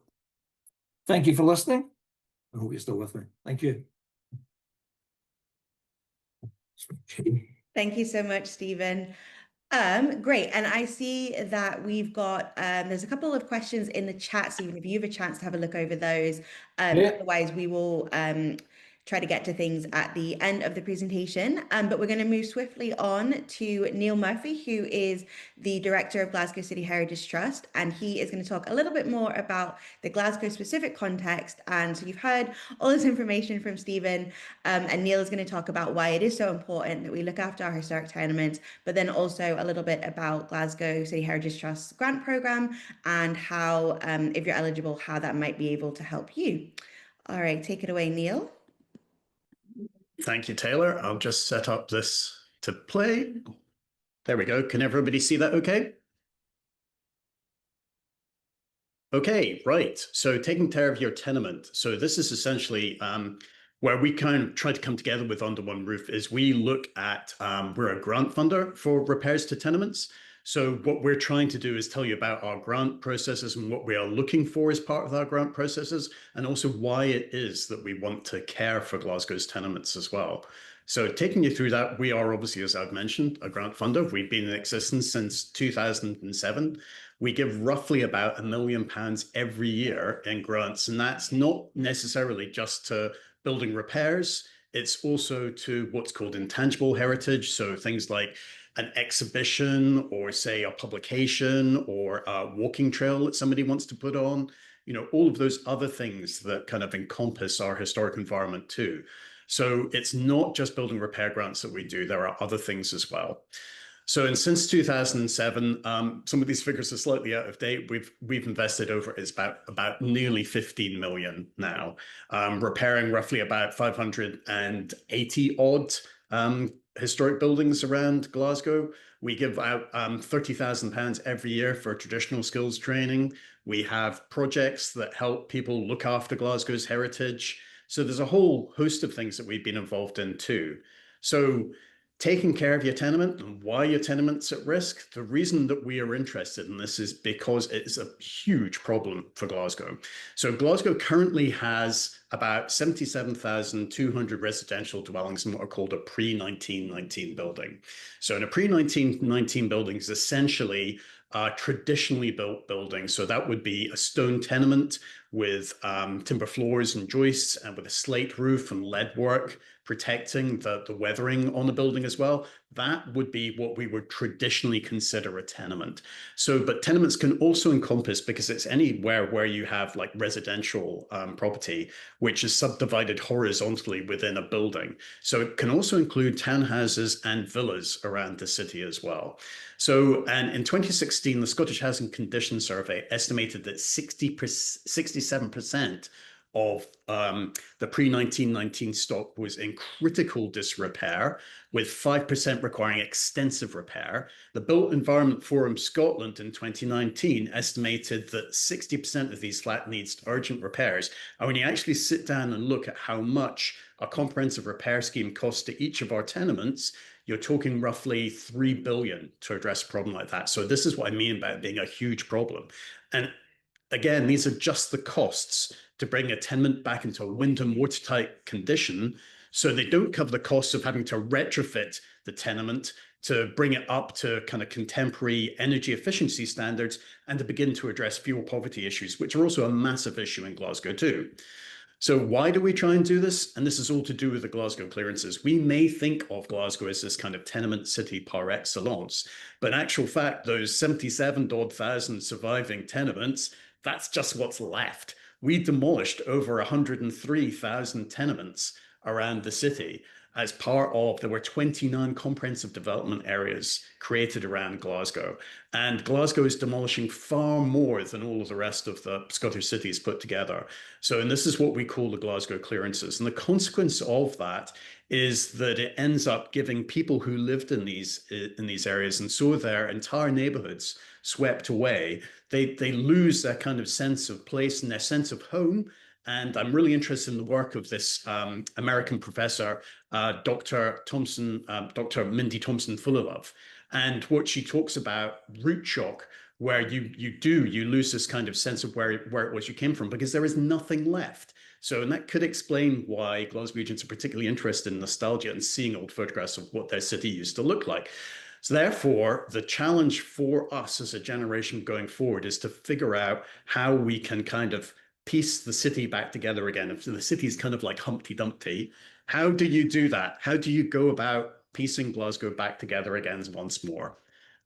S2: Thank you for listening. I hope you're still with me. Thank you.
S1: Thank you so much, Stephen. Great. And I see that we've got, there's a couple of questions in the chat, Stephen, if you have a chance to have a look over those.
S2: Yeah.
S1: Otherwise, we will try to get to things at the end of the presentation. But we're going to move swiftly on to Neil Murphy, who is the director of Glasgow City Heritage Trust, and he is going to talk a little bit more about the Glasgow specific context. And so you've heard all this information from Stephen, and Neil is going to talk about why it is so important that we look after our historic tenements, but then also a little bit about Glasgow City Heritage Trust's grant programme and how, if you're eligible, how that might be able to help you. All right, take it away, Neil.
S3: Thank you, Taylor. I'll just set up this to play. There we go. Can everybody see that okay? Okay, right. So taking care of your tenement. So this is essentially where we kind of try to come together with Under One Roof is we look at, we're a grant funder for repairs to tenements. So what we're trying to do is tell you about our grant processes and what we are looking for as part of our grant processes, and also why it is that we want to care for Glasgow's tenements as well. So taking you through that, we are obviously, as I've mentioned, a grant funder. We've been in existence since 2007. We give roughly about £1 million every year in grants, and that's not necessarily just to building repairs. It's also to what's called intangible heritage, so things like an exhibition or say a publication or a walking trail that somebody wants to put on, you know, all of those other things that kind of encompass our historic environment too. So it's not just building repair grants that we do, there are other things as well. So, and since 2007, some of these figures are slightly out of date. We've invested over it's about nearly 15 million now, repairing roughly about 580 odd historic buildings around Glasgow. We give out £30,000 every year for traditional skills training. We have projects that help people look after Glasgow's heritage. So there's a whole host of things that we've been involved in too. So taking care of your tenement and why your tenement's at risk, the reason that we are interested in this is because it's a huge problem for Glasgow. So Glasgow currently has about 77,200 residential dwellings in what are called a pre-1919 building. So in a pre-1919 building is essentially a traditionally built building. So that would be a stone tenement with timber floors and joists and with a slate roof and lead work protecting the weathering on the building as well. That would be what we would traditionally consider a tenement. So, but tenements can also encompass, because it's anywhere where you have like residential property, which is subdivided horizontally within a building. So it can also include townhouses and villas around the city as well. So, and in 2016, the Scottish Housing Condition Survey estimated that 67% of the pre-1919 stock was in critical disrepair, with 5% requiring extensive repair. The Built Environment Forum Scotland in 2019 estimated that 60% of these flat needs urgent repairs. And when you actually sit down and look at how much a comprehensive repair scheme costs to each of our tenements, you're talking roughly 3 billion to address a problem like that. So this is what I mean by it being a huge problem. And again, these are just the costs to bring a tenement back into a wind and watertight condition. So they don't cover the costs of having to retrofit the tenement to bring it up to kind of contemporary energy efficiency standards and to begin to address fuel poverty issues, which are also a massive issue in Glasgow too. So why do we try and do this? And this is all to do with the Glasgow clearances. We may think of Glasgow as this kind of tenement city par excellence, but in actual fact, those 77,000 surviving tenements, that's just what's left. We demolished over 103,000 tenements around the city as part of, there were 29 comprehensive development areas created around Glasgow. And Glasgow is demolishing far more than all of the rest of the Scottish cities put together. So, and this is what we call the Glasgow clearances. And the consequence of that is that it ends up giving people who lived in these areas and saw their entire neighborhoods swept away, they lose their kind of sense of place and their sense of home. And I'm really interested in the work of this American professor, Dr. Mindy Thompson-Fullilove, and what she talks about root shock, where you lose this kind of sense of where it was you came from, because there is nothing left. So, and that could explain why Glaswegians are particularly interested in nostalgia and seeing old photographs of what their city used to look like. So therefore, the challenge for us as a generation going forward is to figure out how we can kind of piece the city back together again. If the city's kind of like Humpty Dumpty, how do you do that? How do you go about piecing Glasgow back together again once more?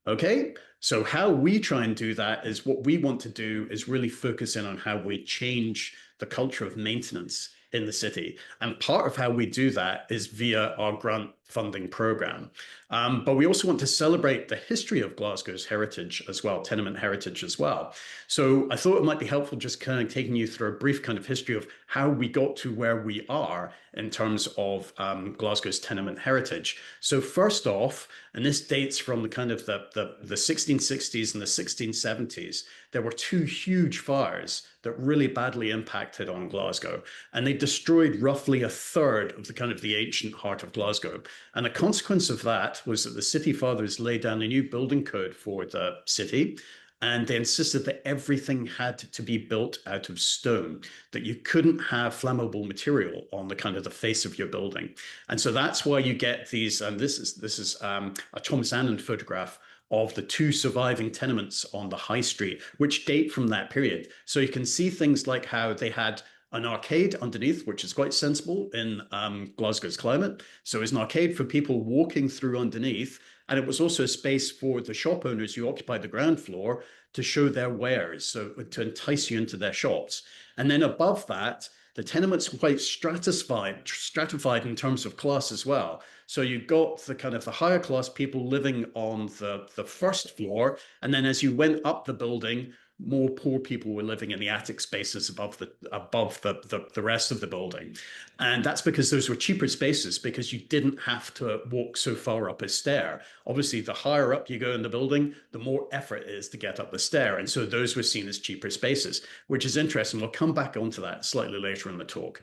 S3: Okay, so how we try and do that is what we want to do is really focus in on how we change the culture of maintenance in the city. And part of how we do that is via our grant funding program. But we also want to celebrate the history of Glasgow's heritage as well, tenement heritage as well. So I thought it might be helpful just kind of taking you through a brief kind of history of how we got to where we are in terms of Glasgow's tenement heritage. So first off, and this dates from the kind of the 1660s and the 1670s, there were two huge fires that really badly impacted on Glasgow, and they destroyed roughly a third of the kind of the ancient heart of Glasgow. And a consequence of that was that the city fathers laid down a new building code for the city, and they insisted that everything had to be built out of stone, that you couldn't have flammable material on the kind of the face of your building. And so that's why you get these, and this is a Thomas Annan photograph of the two surviving tenements on the high street, which date from that period. So you can see things like how they had an arcade underneath, which is quite sensible in Glasgow's climate. So it's an arcade for people walking through underneath. And it was also a space for the shop owners who occupied the ground floor to show their wares, so to entice you into their shops. And then above that, the tenements were quite stratified in terms of class as well. So you got the kind of the higher class people living on the first floor. And then as you went up the building, more poor people were living in the attic spaces above the rest of the building. And that's because those were cheaper spaces, because you didn't have to walk so far up a stair. Obviously, the higher up you go in the building, the more effort it is to get up the stair. And so those were seen as cheaper spaces, which is interesting. We'll come back onto that slightly later in the talk.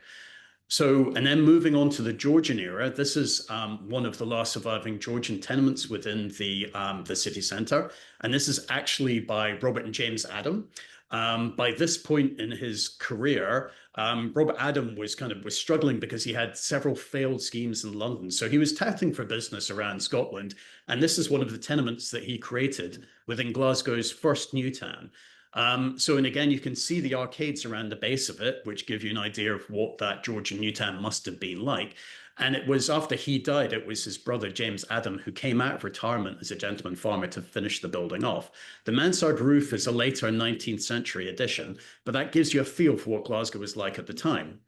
S3: So, and then moving on to the Georgian era, this is one of the last surviving Georgian tenements within the city centre. And this is actually by Robert and James Adam. By this point in his career, Robert Adam was struggling because he had several failed schemes in London. So he was touting for business around Scotland. And this is one of the tenements that he created within Glasgow's first new town. And again, you can see the arcades around the base of it, which give you an idea of what that Georgian new town must have been like. And it was after he died, it was his brother, James Adam, who came out of retirement as a gentleman farmer to finish the building off. The mansard roof is a later 19th century addition, but that gives you a feel for what Glasgow was like at the time.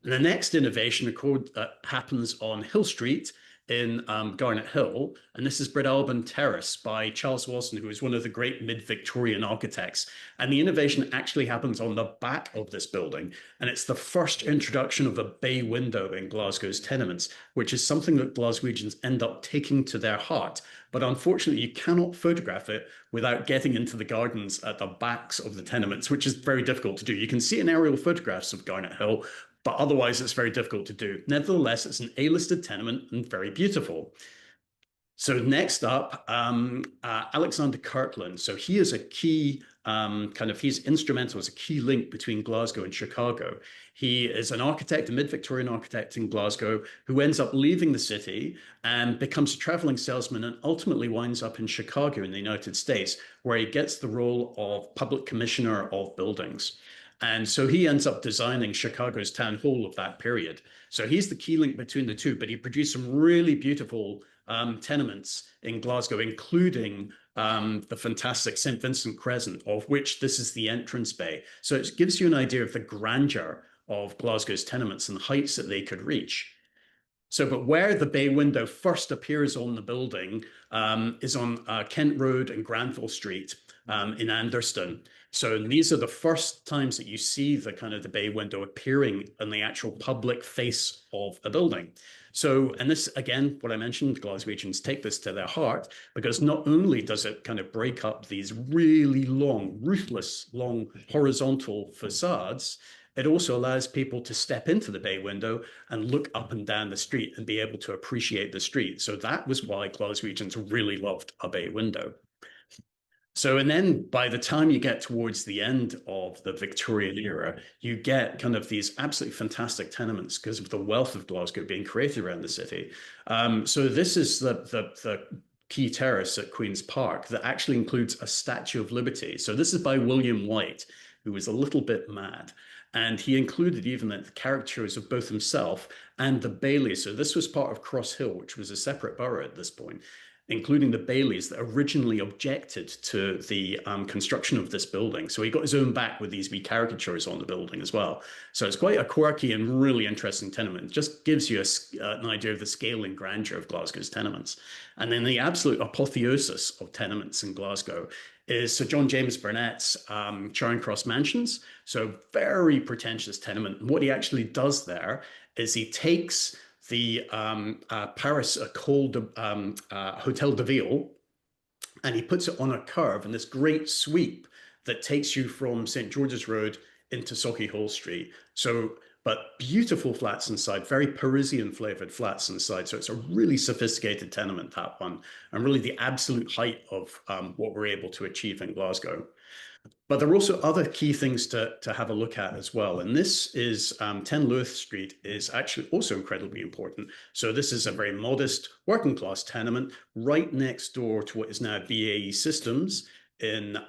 S3: And the next innovation happens on Hill Street in Garnet Hill, and this is Breadalbane Terrace by Charles Wilson, who is one of the great mid-Victorian architects. And the innovation actually happens on the back of this building, and it's the first introduction of a bay window in Glasgow's tenements, which is something that Glaswegians end up taking to their heart. But unfortunately, you cannot photograph it without getting into the gardens at the backs of the tenements, which is very difficult to do. You can see in aerial photographs of Garnet Hill, but otherwise it's very difficult to do. Nevertheless, it's an A-listed tenement and very beautiful. So next up, Alexander Kirkland. So he is a key, he's instrumental as a key link between Glasgow and Chicago. He is an architect, a mid-Victorian architect in Glasgow, who ends up leaving the city and becomes a traveling salesman and ultimately winds up in Chicago in the United States, where he gets the role of public commissioner of buildings. And so he ends up designing Chicago's town hall of that period. So he's the key link between the two, but he produced some really beautiful tenements in Glasgow, including the fantastic St. Vincent Crescent, of which this is the entrance bay. So it gives you an idea of the grandeur of Glasgow's tenements and the heights that they could reach. So, but where the bay window first appears on the building is on Kent Road and Granville Street in Anderston. So these are the first times that you see the kind of the bay window appearing on the actual public face of a building. So, and this, again, what I mentioned, Glaswegians take this to their heart, because not only does it kind of break up these really long, ruthless, long horizontal facades, it also allows people to step into the bay window and look up and down the street and be able to appreciate the street. So that was why Glaswegians really loved a bay window. So, and then by the time you get towards the end of the Victorian era, you get kind of these absolutely fantastic tenements because of the wealth of Glasgow being created around the city. So this is the key terrace at Queen's Park that actually includes a Statue of Liberty. So this is by William White, who was a little bit mad. And he included even the caricatures of both himself and the Baileys. So this was part of Cross Hill, which was a separate borough at this point, including the Baileys that originally objected to the construction of this building. So he got his own back with these wee caricatures on the building as well. So it's quite a quirky and really interesting tenement. It just gives you an idea of the scale and grandeur of Glasgow's tenements. And then the absolute apotheosis of tenements in Glasgow is Sir John James Burnet's Charing Cross Mansions. So very pretentious tenement. And what he actually does there is he takes the Paris Hotel de Ville, and he puts it on a curve in this great sweep that takes you from St. George's Road into Sauchiehall Street. So, but beautiful flats inside, very Parisian flavored flats inside. So it's a really sophisticated tenement, that one, and really the absolute height of what we're able to achieve in Glasgow. But there are also other key things to have a look at as well. And this is 10 Lewis Street is actually also incredibly important. So this is a very modest working class tenement right next door to what is now BAE Systems in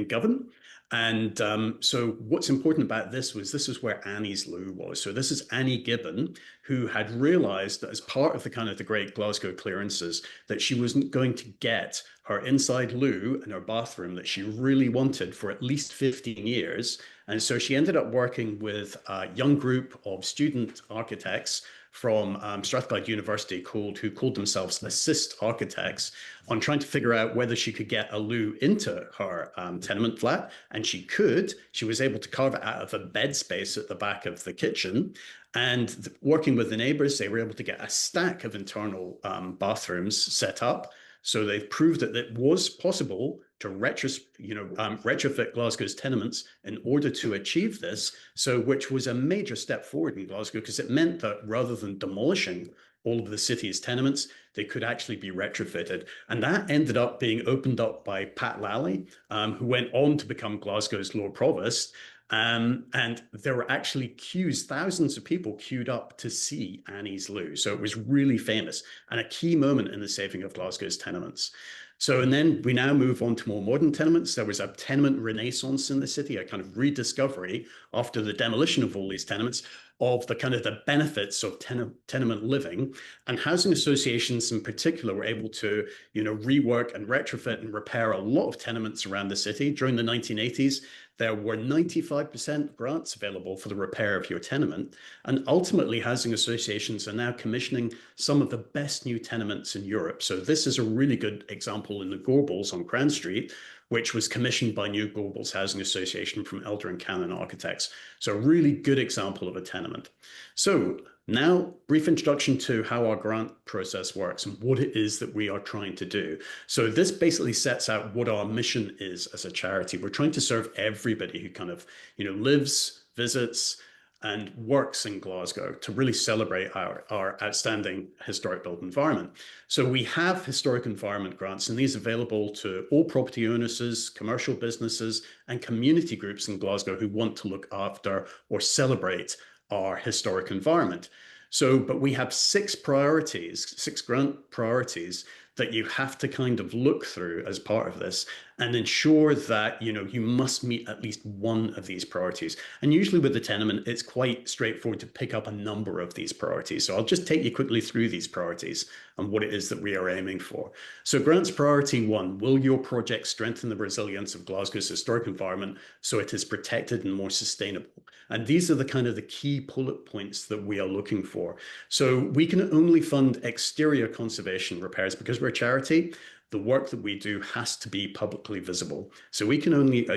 S3: Govan. And so what's important about this is where Annie's loo was. So this is Annie Gibbon, who had realized that as part of the kind of the great Glasgow clearances, that she wasn't going to get her inside loo and her bathroom that she really wanted for at least 15 years. And so she ended up working with a young group of student architects from Strathclyde University who called themselves Assist Architects on trying to figure out whether she could get a loo into her tenement flat. And she could. She was able to carve it out of a bed space at the back of the kitchen. And working with the neighbours, they were able to get a stack of internal bathrooms set up. So they've proved that it was possible to retrofit Glasgow's tenements in order to achieve this. So, which was a major step forward in Glasgow, because it meant that rather than demolishing all of the city's tenements, they could actually be retrofitted. And that ended up being opened up by Pat Lally, who went on to become Glasgow's Lord Provost. And there were actually queues, thousands of people queued up to see Annie's loo. So it was really famous and a key moment in the saving of Glasgow's tenements. So, and then we now move on to more modern tenements. There was a tenement renaissance in the city, a kind of rediscovery after the demolition of all these tenements of the kind of the benefits of tenement living. And housing associations in particular were able to, rework and retrofit and repair a lot of tenements around the city. During the 1980s, there were 95% grants available for the repair of your tenement. And ultimately, housing associations are now commissioning some of the best new tenements in Europe. So this is a really good example in the Gorbals on Crown Street, which was commissioned by New Gorbals Housing Association from Elder and Cannon Architects. So a really good example of a tenement. So now, brief introduction to how our grant process works and what it is that we are trying to do. So this basically sets out what our mission is as a charity. We're trying to serve everybody who kind of, lives, visits, and works in Glasgow to really celebrate our outstanding historic built environment. So we have historic environment grants, and these are available to all property owners, commercial businesses, and community groups in Glasgow who want to look after or celebrate our historic environment. So, but we have six grant priorities that you have to kind of look through as part of this and ensure that, you must meet at least one of these priorities. And usually with the tenement, it's quite straightforward to pick up a number of these priorities. So I'll just take you quickly through these priorities and what it is that we are aiming for. So grants priority 1, will your project strengthen the resilience of Glasgow's historic environment so it is protected and more sustainable? And these are the kind of the key bullet points that we are looking for. So we can only fund exterior conservation repairs because we're a charity. The work that we do has to be publicly visible. So we can only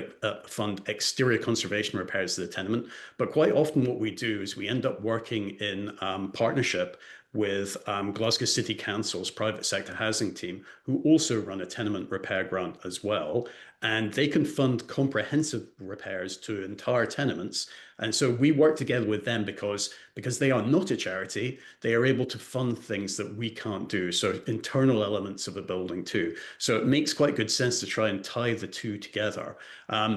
S3: fund exterior conservation repairs to the tenement. But quite often what we do is we end up working in partnership with Glasgow City Council's private sector housing team, who also run a tenement repair grant as well. And they can fund comprehensive repairs to entire tenements. And so we work together with them because they are not a charity, they are able to fund things that we can't do. So internal elements of a building too. So it makes quite good sense to try and tie the two together.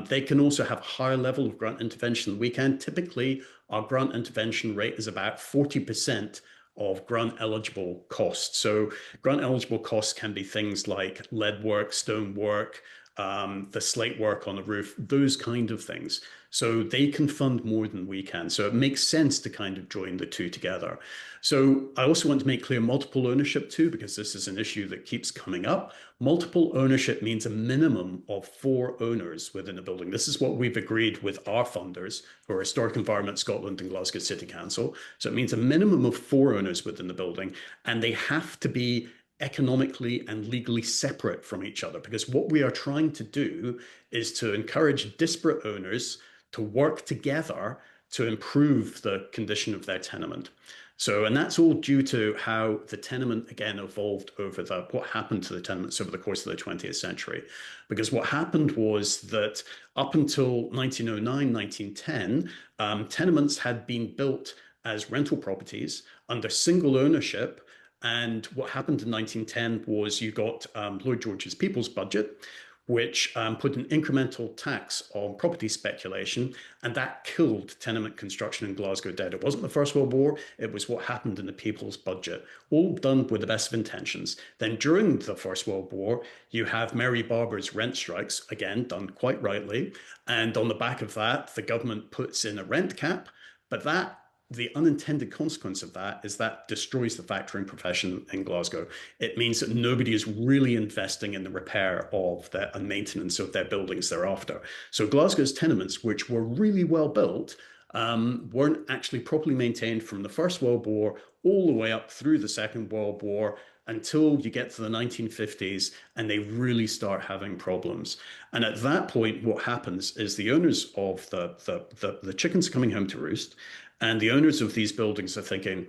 S3: They can also have a higher level of grant intervention than we can. Typically, our grant intervention rate is about 40% of grant eligible costs. So grant eligible costs can be things like lead work, stone work, the slate work on the roof, those kind of things. So they can fund more than we can. So it makes sense to kind of join the two together. So I also want to make clear multiple ownership too, because this is an issue that keeps coming up. Multiple ownership means a minimum of 4 owners within a building. This is what we've agreed with our funders, who are Historic Environment Scotland and Glasgow City Council. So it means a minimum of 4 owners within the building, and they have to be economically and legally separate from each other, because what we are trying to do is to encourage disparate owners to work together to improve the condition of their tenement. So, and that's all due to how the tenement again evolved over what happened to the tenements over the course of the 20th century. Because what happened was that up until 1909, 1910, tenements had been built as rental properties under single ownership. And what happened in 1910 was you got Lloyd George's People's Budget, which put an incremental tax on property speculation, and that killed tenement construction in Glasgow dead. It wasn't the First World War, it was what happened in the People's Budget, all done with the best of intentions. Then during the First World War, you have Mary Barber's rent strikes, again, done quite rightly, and on the back of that, the government puts in a rent cap, but the unintended consequence of that is that destroys the factoring profession in Glasgow. It means that nobody is really investing in the repair of and maintenance of their buildings thereafter. So Glasgow's tenements, which were really well built, weren't actually properly maintained from the First World War all the way up through the Second World War until you get to the 1950s and they really start having problems. And at that point, what happens is the owners of the chickens are coming home to roost, and the owners of these buildings are thinking,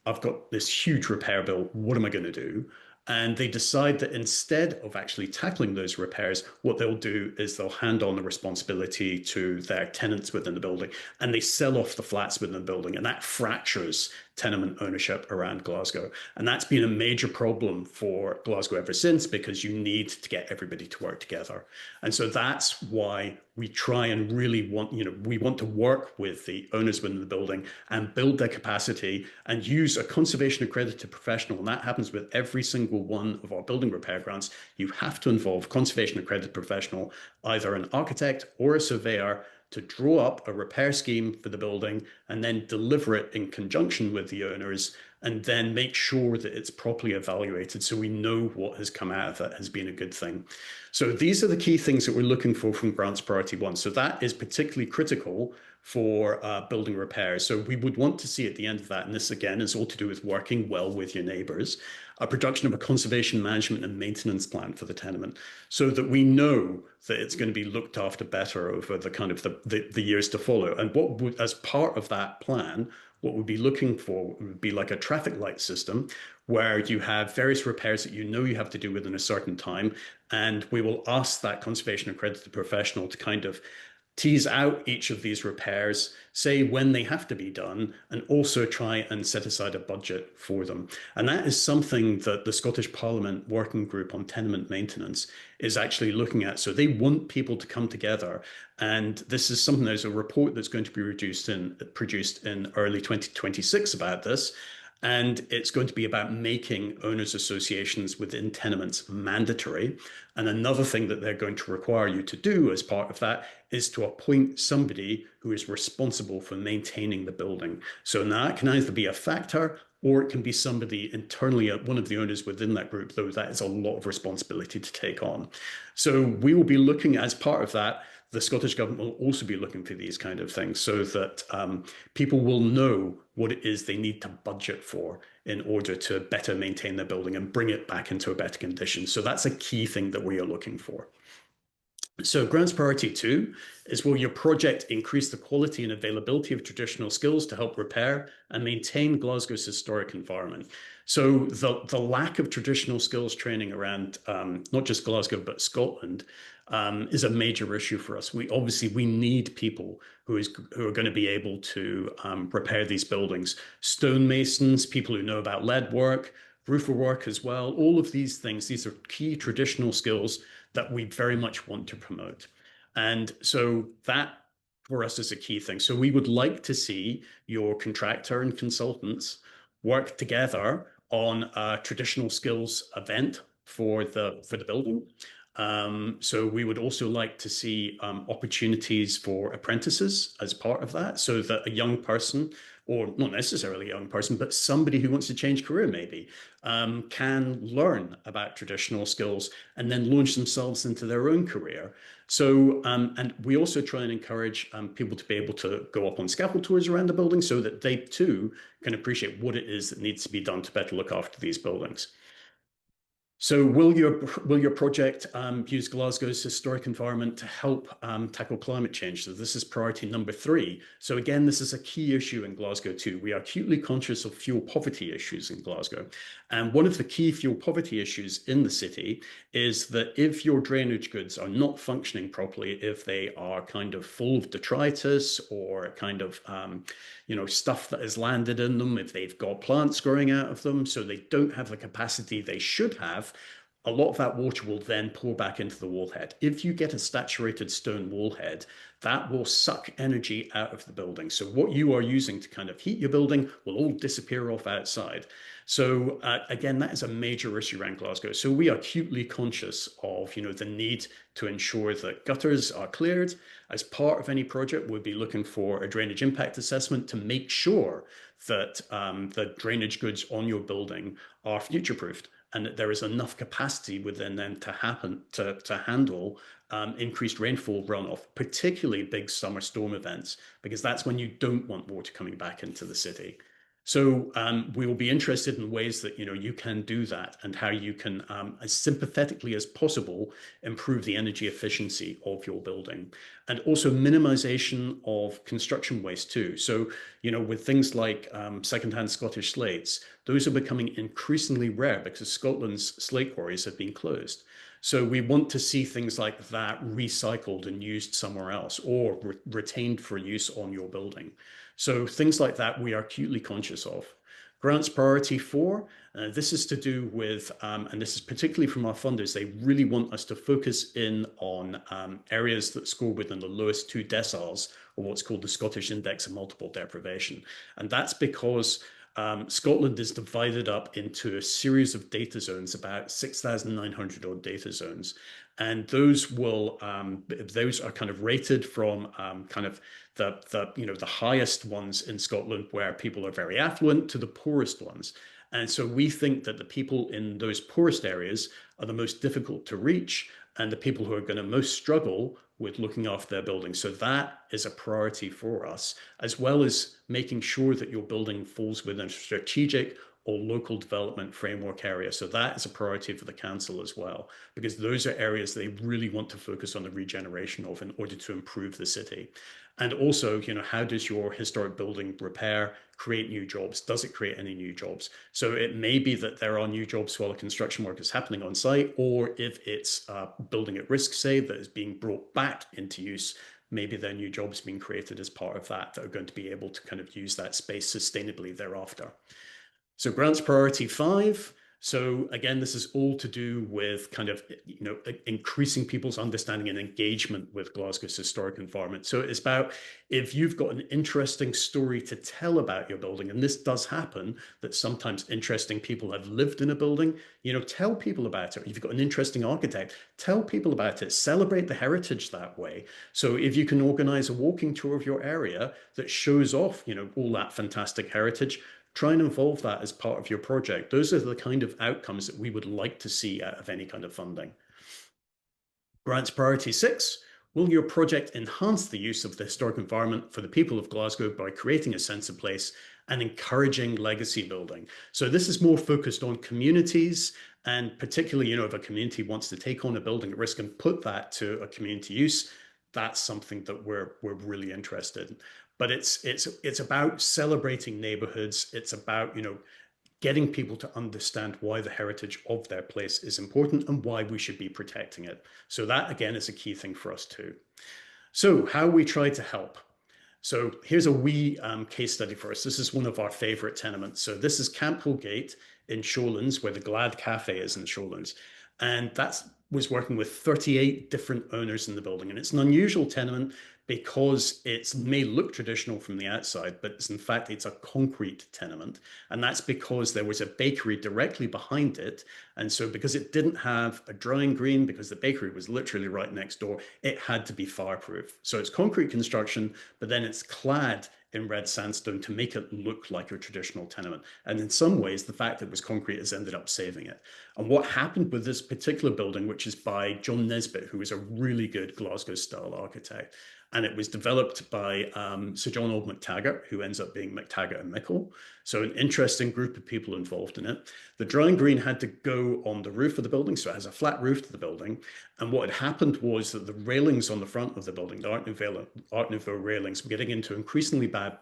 S3: I've got this huge repair bill, what am I going to do? And they decide that instead of actually tackling those repairs, what they'll do is they'll hand on the responsibility to their tenants within the building, and they sell off the flats within the building, and that fractures tenement ownership around Glasgow. And that's been a major problem for Glasgow ever since, because you need to get everybody to work together. And so that's why we try and really want, we want to work with the owners within the building and build their capacity and use a conservation accredited professional. And that happens with every single one of our building repair grants. You have to involve conservation accredited professional, either an architect or a surveyor, to draw up a repair scheme for the building and then deliver it in conjunction with the owners, and then make sure that it's properly evaluated so we know what has come out of it has been a good thing. So these are the key things that we're looking for from Grants Priority 1. So that is particularly critical for building repairs. So we would want to see at the end of that, and this again is all to do with working well with your neighbours, a production of a conservation management and maintenance plan for the tenement, so that we know that it's going to be looked after better over the kind of the years to follow. And what would, as part of that plan, what we'd be looking for would be like a traffic light system where you have various repairs that you have to do within a certain time. And we will ask that conservation accredited professional to kind of tease out each of these repairs, say when they have to be done, and also try and set aside a budget for them. And that is something that the Scottish Parliament Working Group on Tenement Maintenance is actually looking at. So they want people to come together. And this is something, there's a report that's going to be produced in early 2026 about this. And it's going to be about making owners associations within tenements mandatory. And another thing that they're going to require you to do as part of that is to appoint somebody who is responsible for maintaining the building. So now it can either be a factor or it can be somebody internally, one of the owners within that group, though that is a lot of responsibility to take on. So we will be looking, as part of that, the Scottish Government will also be looking for these kind of things so that people will know what it is they need to budget for in order to better maintain their building and bring it back into a better condition. So that's a key thing that we are looking for. So Grants Priority 2 is, will your project increase the quality and availability of traditional skills to help repair and maintain Glasgow's historic environment? So the lack of traditional skills training around not just Glasgow, but Scotland is a major issue for us. We need people who are going to be able to repair these buildings. Stonemasons, people who know about lead work, roofer work as well. All of these things, these are key traditional skills that we very much want to promote. And so that for us is a key thing. So we would like to see your contractor and consultants work together on a traditional skills event for the building. So we would also like to see opportunities for apprentices as part of that, so that a young person, or not necessarily a young person, but somebody who wants to change career maybe, can learn about traditional skills and then launch themselves into their own career. So, and we also try and encourage people to be able to go up on scaffold tours around the building so that they too can appreciate what it is that needs to be done to better look after these buildings. So will your project use Glasgow's historic environment to help tackle climate change? So this is priority number 3. So again, this is a key issue in Glasgow too. We are acutely conscious of fuel poverty issues in Glasgow. And one of the key fuel poverty issues in the city is that if your drainage goods are not functioning properly, if they are kind of full of detritus or kind of stuff that has landed in them, if they've got plants growing out of them, so they don't have the capacity they should have, a lot of that water will then pour back into the wallhead. If you get a saturated stone wallhead, that will suck energy out of the building. So what you are using to kind of heat your building will all disappear off outside. So again, that is a major issue around Glasgow. So we are acutely conscious of, the need to ensure that gutters are cleared. As part of any project, we'll be looking for a drainage impact assessment to make sure that the drainage goods on your building are future-proofed, and that there is enough capacity within them to handle increased rainfall runoff, particularly big summer storm events, because that's when you don't want water coming back into the city. So we will be interested in ways that you can do that, and how you can, as sympathetically as possible, improve the energy efficiency of your building, and also minimization of construction waste too. So with things like secondhand Scottish slates, those are becoming increasingly rare because Scotland's slate quarries have been closed. So we want to see things like that recycled and used somewhere else, or retained for use on your building. So things like that we are acutely conscious of. Grants priority 4, this is to do with, and this is particularly from our funders, they really want us to focus in on areas that score within the lowest 2 deciles of what's called the Scottish Index of Multiple Deprivation. And that's because Scotland is divided up into a series of data zones, about 6,900 odd data zones. And those are kind of rated from kind of the highest ones in Scotland, where people are very affluent, to the poorest ones. And so we think that the people in those poorest areas are the most difficult to reach, and the people who are going to most struggle with looking after their buildings. So that is a priority for us, as well as making sure that your building falls within a strategic or local development framework area. So that is a priority for the council as well, because those are areas they really want to focus on the regeneration of in order to improve the city. And also, how does your historic building repair create new jobs? Does it create any new jobs? So it may be that there are new jobs while the construction work is happening on site, or if it's a building at risk, say, that is being brought back into use, maybe there are new jobs being created as part of that are going to be able to kind of use that space sustainably thereafter. So grants priority 5. So again, this is all to do with kind of, increasing people's understanding and engagement with Glasgow's historic environment. So it's about, if you've got an interesting story to tell about your building, and this does happen, that sometimes interesting people have lived in a building, tell people about it. If you've got an interesting architect, tell people about it, celebrate the heritage that way. So if you can organize a walking tour of your area that shows off, all that fantastic heritage, try and involve that as part of your project. Those are the kind of outcomes that we would like to see out of any kind of funding. Grants priority 6. Will your project enhance the use of the historic environment for the people of Glasgow by creating a sense of place and encouraging legacy building? So this is more focused on communities, and particularly, if a community wants to take on a building at risk and put that to a community use, that's something that we're really interested in. But it's about celebrating neighborhoods. It's about, getting people to understand why the heritage of their place is important and why we should be protecting it. So that, again, is a key thing for us too. So how we try to help. So here's a wee case study for us. This is one of our favorite tenements. So this is Campbell Gate in Showlands, where the Glad Cafe is in Showlands. And that was working with 38 different owners in the building. And it's an unusual tenement because it may look traditional from the outside, but in fact, it's a concrete tenement. And that's because there was a bakery directly behind it. And so because it didn't have a drying green, because the bakery was literally right next door, it had to be fireproof. So it's concrete construction, but then it's clad in red sandstone to make it look like a traditional tenement. And in some ways, the fact that it was concrete has ended up saving it. And what happened with this particular building, which is by John Nesbitt, who is a really good Glasgow style architect, and it was developed by Sir John Old MacTaggart, who ends up being MacTaggart and Mickle. So an interesting group of people involved in it. The drying green had to go on the roof of the building, so it has a flat roof to the building. And what had happened was that the railings on the front of the building, the Art Nouveau railings, were getting into increasingly bad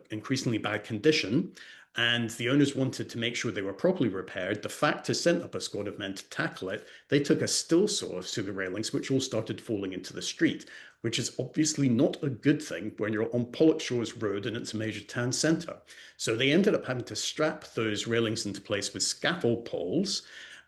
S3: increasingly bad condition, and the owners wanted to make sure they were properly repaired. The factors sent up a squad of men to tackle it. They took a still saw to the railings, which all started falling into the street, which is obviously not a good thing when you're on Pollokshaws Road and it's a major town centre. So they ended up having to strap those railings into place with scaffold poles.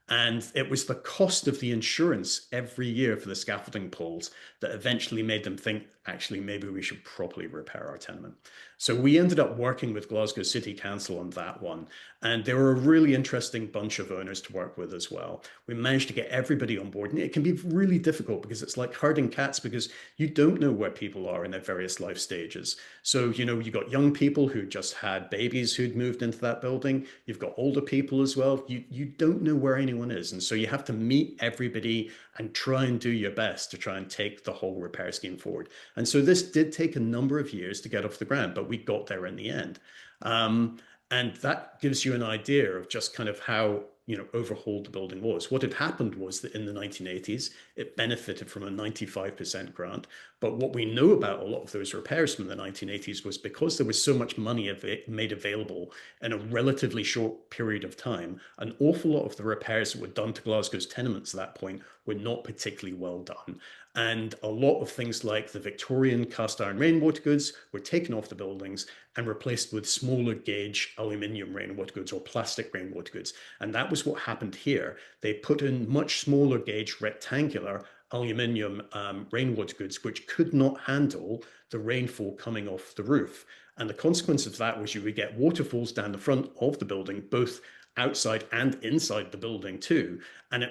S3: And it was the cost of the insurance every year for the scaffolding poles that eventually made them think, actually, maybe we should properly repair our tenement. So we ended up working with Glasgow City Council on that one. And they were a really interesting bunch of owners to work with as well. We managed to get everybody on board. And it can be really difficult because it's like herding cats, because you don't know where people are in their various life stages. So, you got young people who just had babies who'd moved into that building. You've got older people as well. You don't know where anyone is. And so you have to meet everybody and try and do your best to try and take the whole repair scheme forward. And so this did take a number of years to get off the ground, but we got there in the end. And that gives you an idea of just kind of how overhauled the building was. What had happened was that in the 1980s, it benefited from a 95% grant. But what we know about a lot of those repairs from the 1980s was because there was so much money made available in a relatively short period of time, an awful lot of the repairs that were done to Glasgow's tenements at that point were not particularly well done. And a lot of things like the Victorian cast iron rainwater goods were taken off the buildings and replaced with smaller gauge aluminium rainwater goods or plastic rainwater goods. And that was what happened here. They put in much smaller gauge rectangular aluminium rainwater goods, which could not handle the rainfall coming off the roof. And the consequence of that was you would get waterfalls down the front of the building, both outside and inside the building too. And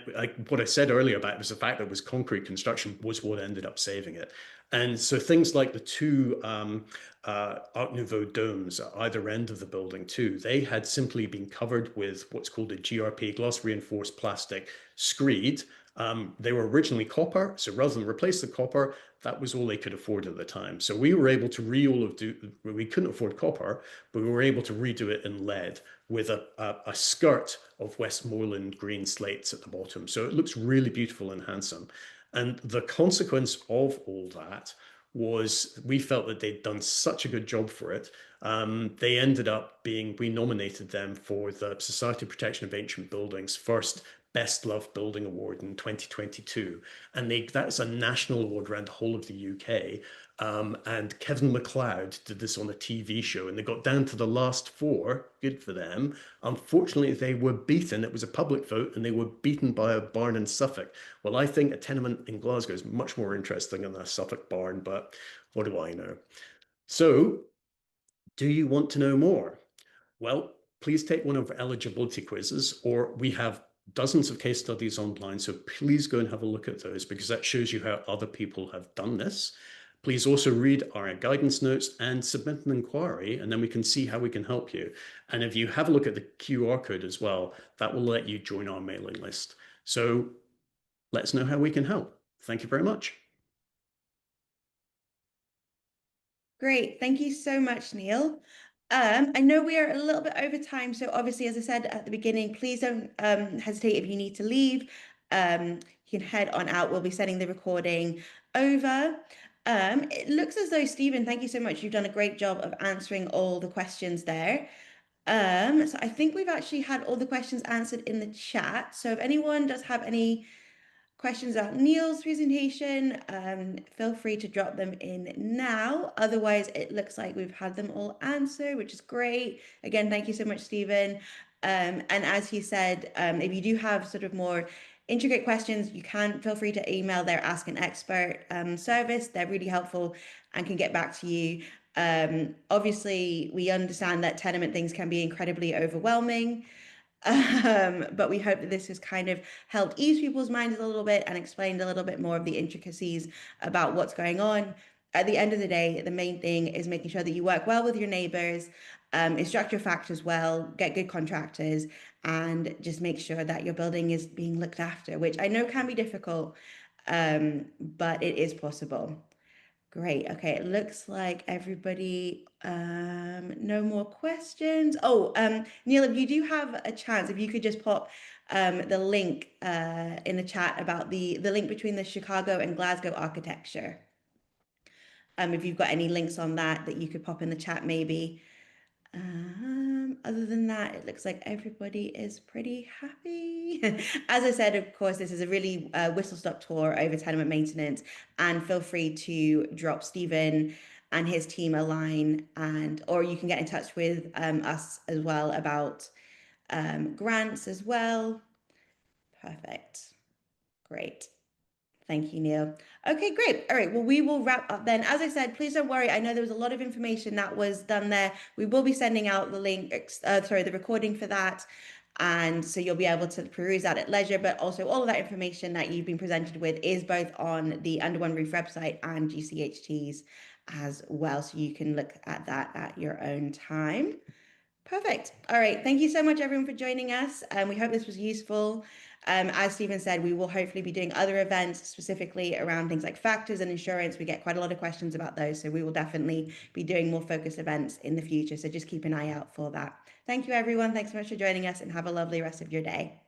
S3: what I said earlier about it was the fact that it was concrete construction was what ended up saving it. And so things like the two Art Nouveau domes at either end of the building too, they had simply been covered with what's called a GRP, gloss reinforced plastic screed. They were originally copper, so rather than replace the copper, that was all they could afford at the time. So we were able to we couldn't afford copper, but we were able to redo it in lead with a skirt of Westmoreland green slates at the bottom. So it looks really beautiful and handsome. And the consequence of all that was we felt that they'd done such a good job for it. They ended up we nominated them for the Society of Protection of Ancient Buildings first Best Loved Building Award in 2022. And that's a national award around the whole of the UK. And Kevin MacLeod did this on a TV show, and they got down to the last four. Good for them. Unfortunately, they were beaten. It was a public vote, and they were beaten by a barn in Suffolk. Well, I think a tenement in Glasgow is much more interesting than a Suffolk barn, but what do I know? So, do you want to know more? Well, please take one of our eligibility quizzes, or we have dozens of case studies online. So please go and have a look at those, because that shows you how other people have done this. Please also read our guidance notes and submit an inquiry, and then we can see how we can help you. And if you have a look at the QR code as well, that will let you join our mailing list. So let us know how we can help. Thank you very much.
S1: Great. Thank you so much, Neil. I know we are a little bit over time, so obviously, as I said at the beginning, please don't hesitate if you need to leave. You can head on out. We'll be sending the recording over. It looks as though, Stephen, thank you so much. You've done a great job of answering all the questions there. So I think we've actually had all the questions answered in the chat. So if anyone does have any questions about Neil's presentation, feel free to drop them in now. Otherwise, it looks like we've had them all answered, which is great. Again, thank you so much, Stephen. And as he said, if you do have sort of more intricate questions, you can feel free to email their Ask an Expert service. They're really helpful and can get back to you. Obviously, we understand that tenement things can be incredibly overwhelming. But we hope that this has kind of helped ease people's minds a little bit and explained a little bit more of the intricacies about what's going on. At the end of the day, the main thing is making sure that you work well with your neighbors, instruct your factors well, get good contractors, and just make sure that your building is being looked after, which I know can be difficult, but it is possible. Great. Okay, it looks like everybody, no more questions. Oh, Neil, if you do have a chance, if you could just pop the link in the chat about the link between the Chicago and Glasgow architecture. If you've got any links on that you could pop in the chat maybe. Other than that, it looks like everybody is pretty happy. As I said, of course, this is a really whistle-stop tour over tenement maintenance, and feel free to drop Stephen and his team a line, or you can get in touch with us as well about grants as well. Perfect. Great. Thank you, Neil. Okay, great. All right, well, we will wrap up then. As I said, please don't worry. I know there was a lot of information that was done there. We will be sending out the link, the recording for that. And so you'll be able to peruse that at leisure, but also all of that information that you've been presented with is both on the Under One Roof website and GCHT's as well. So you can look at that at your own time. Perfect. All right. Thank you so much, everyone, for joining us. We hope this was useful. As Stephen said, we will hopefully be doing other events specifically around things like factors and insurance. We get quite a lot of questions about those, so we will definitely be doing more focused events in the future. So just keep an eye out for that. Thank you, everyone. Thanks so much for joining us, and have a lovely rest of your day.